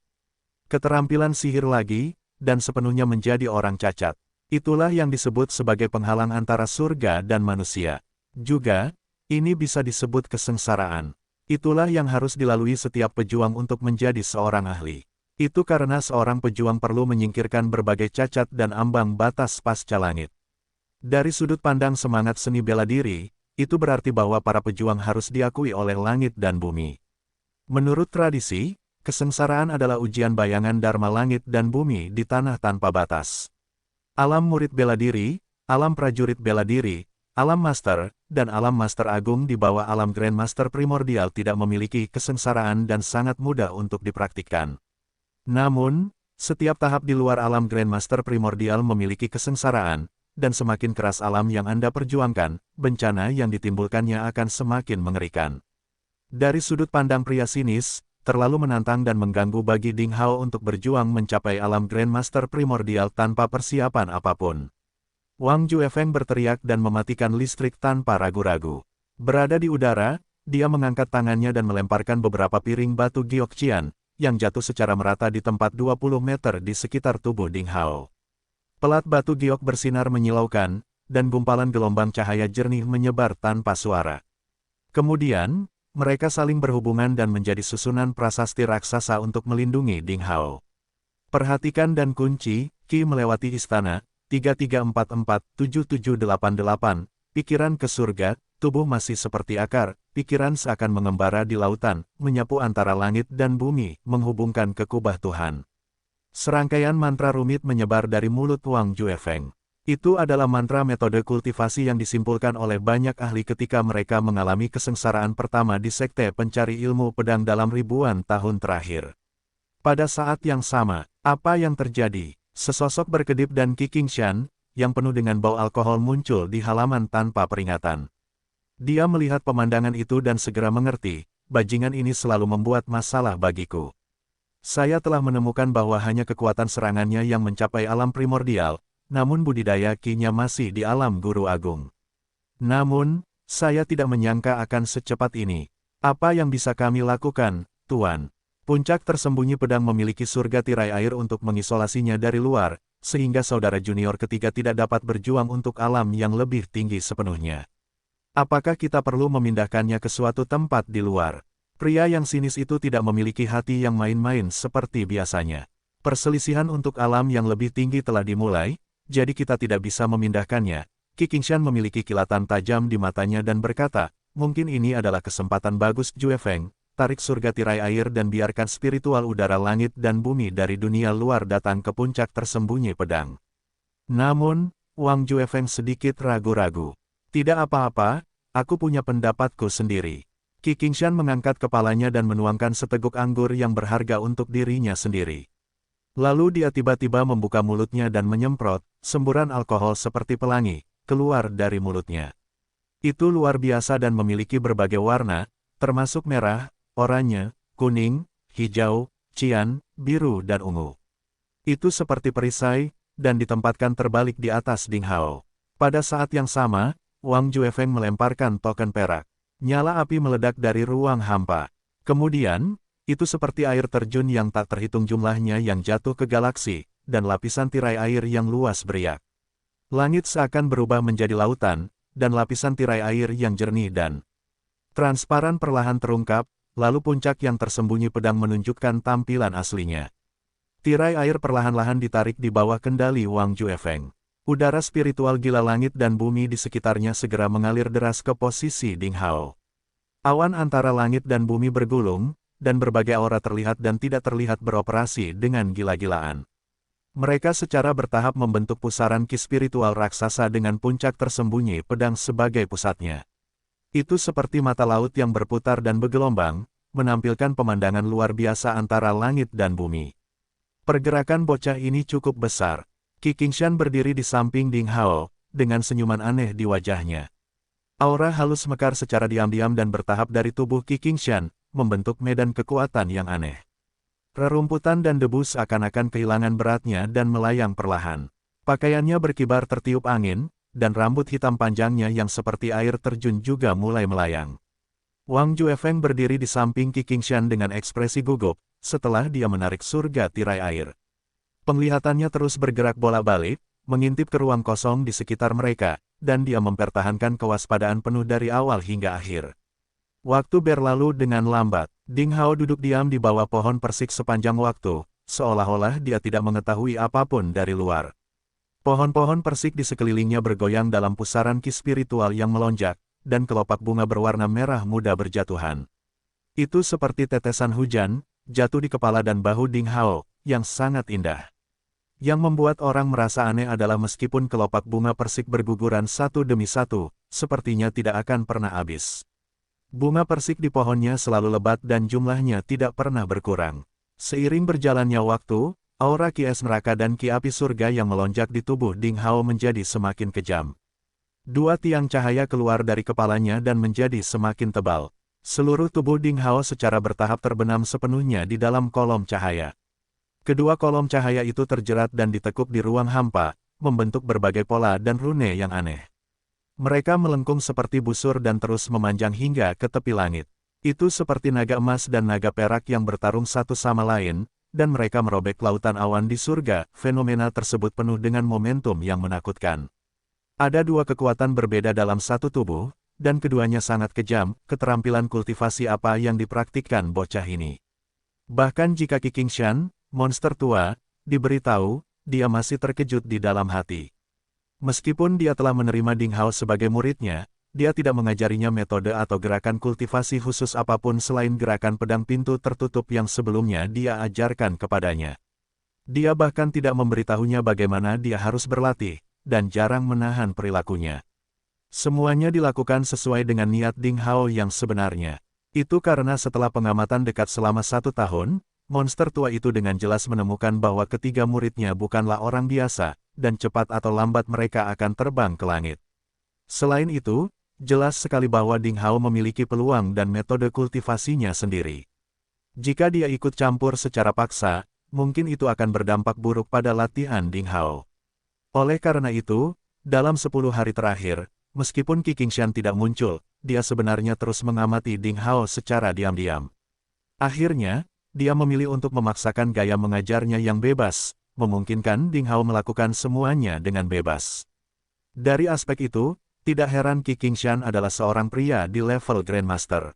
[SPEAKER 1] keterampilan sihir lagi, dan sepenuhnya menjadi orang cacat. Itulah yang disebut sebagai penghalang antara surga dan manusia. Juga, ini bisa disebut kesengsaraan. Itulah yang harus dilalui setiap pejuang untuk menjadi seorang ahli. Itu karena seorang pejuang perlu menyingkirkan berbagai cacat dan ambang batas pasca langit. Dari sudut pandang semangat seni bela diri, itu berarti bahwa para pejuang harus diakui oleh langit dan bumi. Menurut tradisi, kesengsaraan adalah ujian bayangan dharma langit dan bumi di tanah tanpa batas. Alam murid bela diri, alam prajurit bela diri, alam master, dan alam master agung di bawah alam grandmaster primordial tidak memiliki kesengsaraan dan sangat mudah untuk dipraktikkan. Namun, setiap tahap di luar alam Grandmaster primordial memiliki kesengsaraan, dan semakin keras alam yang Anda perjuangkan, bencana yang ditimbulkannya akan semakin mengerikan. Dari sudut pandang pria sinis, terlalu menantang dan mengganggu bagi Ding Hao untuk berjuang mencapai alam Grandmaster primordial tanpa persiapan apapun. Wang Juefeng berteriak dan mematikan listrik tanpa ragu-ragu. Berada di udara, dia mengangkat tangannya dan melemparkan beberapa piring batu Gyokcian, yang jatuh secara merata di tempat 20 meter di sekitar tubuh Ding Hao. Pelat batu giok bersinar menyilaukan, dan gumpalan gelombang cahaya jernih menyebar tanpa suara. Kemudian, mereka saling berhubungan dan menjadi susunan prasasti raksasa untuk melindungi Ding Hao. Perhatikan dan kunci, Qi melewati istana, 3344-7788, pikiran ke surga, tubuh masih seperti akar, pikiran seakan mengembara di lautan, menyapu antara langit dan bumi, menghubungkan ke kubah Tuhan. Serangkaian mantra rumit menyebar dari mulut Wang Juefeng. Itu adalah mantra metode kultivasi yang disimpulkan oleh banyak ahli ketika mereka mengalami kesengsaraan pertama di sekte pencari ilmu pedang dalam ribuan tahun terakhir. Pada saat yang sama, apa yang terjadi? Sesosok berkedip dan Qi Qingshan, yang penuh dengan bau alkohol muncul di halaman tanpa peringatan. Dia melihat pemandangan itu dan segera mengerti, bajingan ini selalu membuat masalah bagiku. Saya telah menemukan bahwa hanya kekuatan serangannya yang mencapai alam primordial, namun budidaya Qi-nya masih di alam guru agung. Namun, saya tidak menyangka akan secepat ini. Apa yang bisa kami lakukan, Tuan? Puncak tersembunyi pedang memiliki surga tirai air untuk mengisolasinya dari luar, sehingga saudara junior ketiga tidak dapat berjuang untuk alam yang lebih tinggi sepenuhnya. Apakah kita perlu memindahkannya ke suatu tempat di luar? Pria yang sinis itu tidak memiliki hati yang main-main seperti biasanya. Perselisihan untuk alam yang lebih tinggi telah dimulai, jadi kita tidak bisa memindahkannya. Qi Qingshan memiliki kilatan tajam di matanya dan berkata, mungkin ini adalah kesempatan bagus Juefeng, tarik surga tirai air dan biarkan spiritual udara langit dan bumi dari dunia luar datang ke puncak tersembunyi pedang. Namun, Wang Juefeng sedikit ragu-ragu. Tidak apa-apa, aku punya pendapatku sendiri. Qi Qingshan mengangkat kepalanya dan menuangkan seteguk anggur yang berharga untuk dirinya sendiri. Lalu dia tiba-tiba membuka mulutnya dan menyemprot, semburan alkohol seperti pelangi, keluar dari mulutnya. Itu luar biasa dan memiliki berbagai warna, termasuk merah, oranye, kuning, hijau, cian, biru dan ungu. Itu seperti perisai, dan ditempatkan terbalik di atas Ding Hao. Pada saat yang sama, Wang Juefeng melemparkan token perak. Nyala api meledak dari ruang hampa. Kemudian, itu seperti air terjun yang tak terhitung jumlahnya yang jatuh ke galaksi, dan lapisan tirai air yang luas beriak. Langit seakan berubah menjadi lautan, dan lapisan tirai air yang jernih dan transparan perlahan terungkap, lalu puncak yang tersembunyi pedang menunjukkan tampilan aslinya. Tirai air perlahan-lahan ditarik di bawah kendali Wang Juefeng. Udara spiritual gila langit dan bumi di sekitarnya segera mengalir deras ke posisi Ding Hao. Awan antara langit dan bumi bergulung, dan berbagai aura terlihat dan tidak terlihat beroperasi dengan gila-gilaan. Mereka secara bertahap membentuk pusaran ki spiritual raksasa dengan puncak tersembunyi pedang sebagai pusatnya. Itu seperti mata laut yang berputar dan bergelombang, menampilkan pemandangan luar biasa antara langit dan bumi. Pergerakan bocah ini cukup besar. Qi Qingshan berdiri di samping Ding Hao, dengan senyuman aneh di wajahnya. Aura halus mekar secara diam-diam dan bertahap dari tubuh Qi Qingshan, membentuk medan kekuatan yang aneh. Rerumputan dan debu seakan-akan kehilangan beratnya dan melayang perlahan. Pakaiannya berkibar tertiup angin, dan rambut hitam panjangnya yang seperti air terjun juga mulai melayang. Wang Juefeng berdiri di samping Qi Qingshan dengan ekspresi gugup, setelah dia menarik surga tirai air. Penglihatannya terus bergerak bolak-balik, mengintip ke ruang kosong di sekitar mereka, dan dia mempertahankan kewaspadaan penuh dari awal hingga akhir. Waktu berlalu dengan lambat. Ding Hao duduk diam di bawah pohon persik sepanjang waktu, seolah-olah dia tidak mengetahui apapun dari luar. Pohon-pohon persik di sekelilingnya bergoyang dalam pusaran ki spiritual yang melonjak, dan kelopak bunga berwarna merah muda berjatuhan. Itu seperti tetesan hujan, jatuh di kepala dan bahu Ding Hao, yang sangat indah. Yang membuat orang merasa aneh adalah meskipun kelopak bunga persik berguguran satu demi satu, sepertinya tidak akan pernah habis. Bunga persik di pohonnya selalu lebat dan jumlahnya tidak pernah berkurang. Seiring berjalannya waktu, aura ki es neraka dan ki api surga yang melonjak di tubuh Ding Hao menjadi semakin kejam. Dua tiang cahaya keluar dari kepalanya dan menjadi semakin tebal. Seluruh tubuh Ding Hao secara bertahap terbenam sepenuhnya di dalam kolom cahaya. Kedua kolom cahaya itu terjerat dan ditekuk di ruang hampa, membentuk berbagai pola dan rune yang aneh. Mereka melengkung seperti busur dan terus memanjang hingga ke tepi langit. Itu seperti naga emas dan naga perak yang bertarung satu sama lain, dan mereka merobek lautan awan di surga. Fenomena tersebut penuh dengan momentum yang menakutkan. Ada dua kekuatan berbeda dalam satu tubuh, dan keduanya sangat kejam. Keterampilan kultivasi apa yang dipraktikkan bocah ini? Bahkan jika Qi Qingshan, monster tua, diberitahu, dia masih terkejut di dalam hati. Meskipun dia telah menerima Ding Hao sebagai muridnya, dia tidak mengajarinya metode atau gerakan kultivasi khusus apapun selain gerakan pedang pintu tertutup yang sebelumnya dia ajarkan kepadanya. Dia bahkan tidak memberitahunya bagaimana dia harus berlatih, dan jarang menahan perilakunya. Semuanya dilakukan sesuai dengan niat Ding Hao yang sebenarnya. Itu karena setelah pengamatan dekat selama 1 tahun, monster tua itu dengan jelas menemukan bahwa ketiga muridnya bukanlah orang biasa, dan cepat atau lambat mereka akan terbang ke langit. Selain itu, jelas sekali bahwa Ding Hao memiliki peluang dan metode kultivasinya sendiri. Jika dia ikut campur secara paksa, mungkin itu akan berdampak buruk pada latihan Ding Hao. Oleh karena itu, dalam 10 hari terakhir, meskipun Qi Qingshan tidak muncul, dia sebenarnya terus mengamati Ding Hao secara diam-diam. Akhirnya, dia memilih untuk memaksakan gaya mengajarnya yang bebas, memungkinkan Ding Hao melakukan semuanya dengan bebas. Dari aspek itu, tidak heran Qi Qingshan adalah seorang pria di level Grandmaster.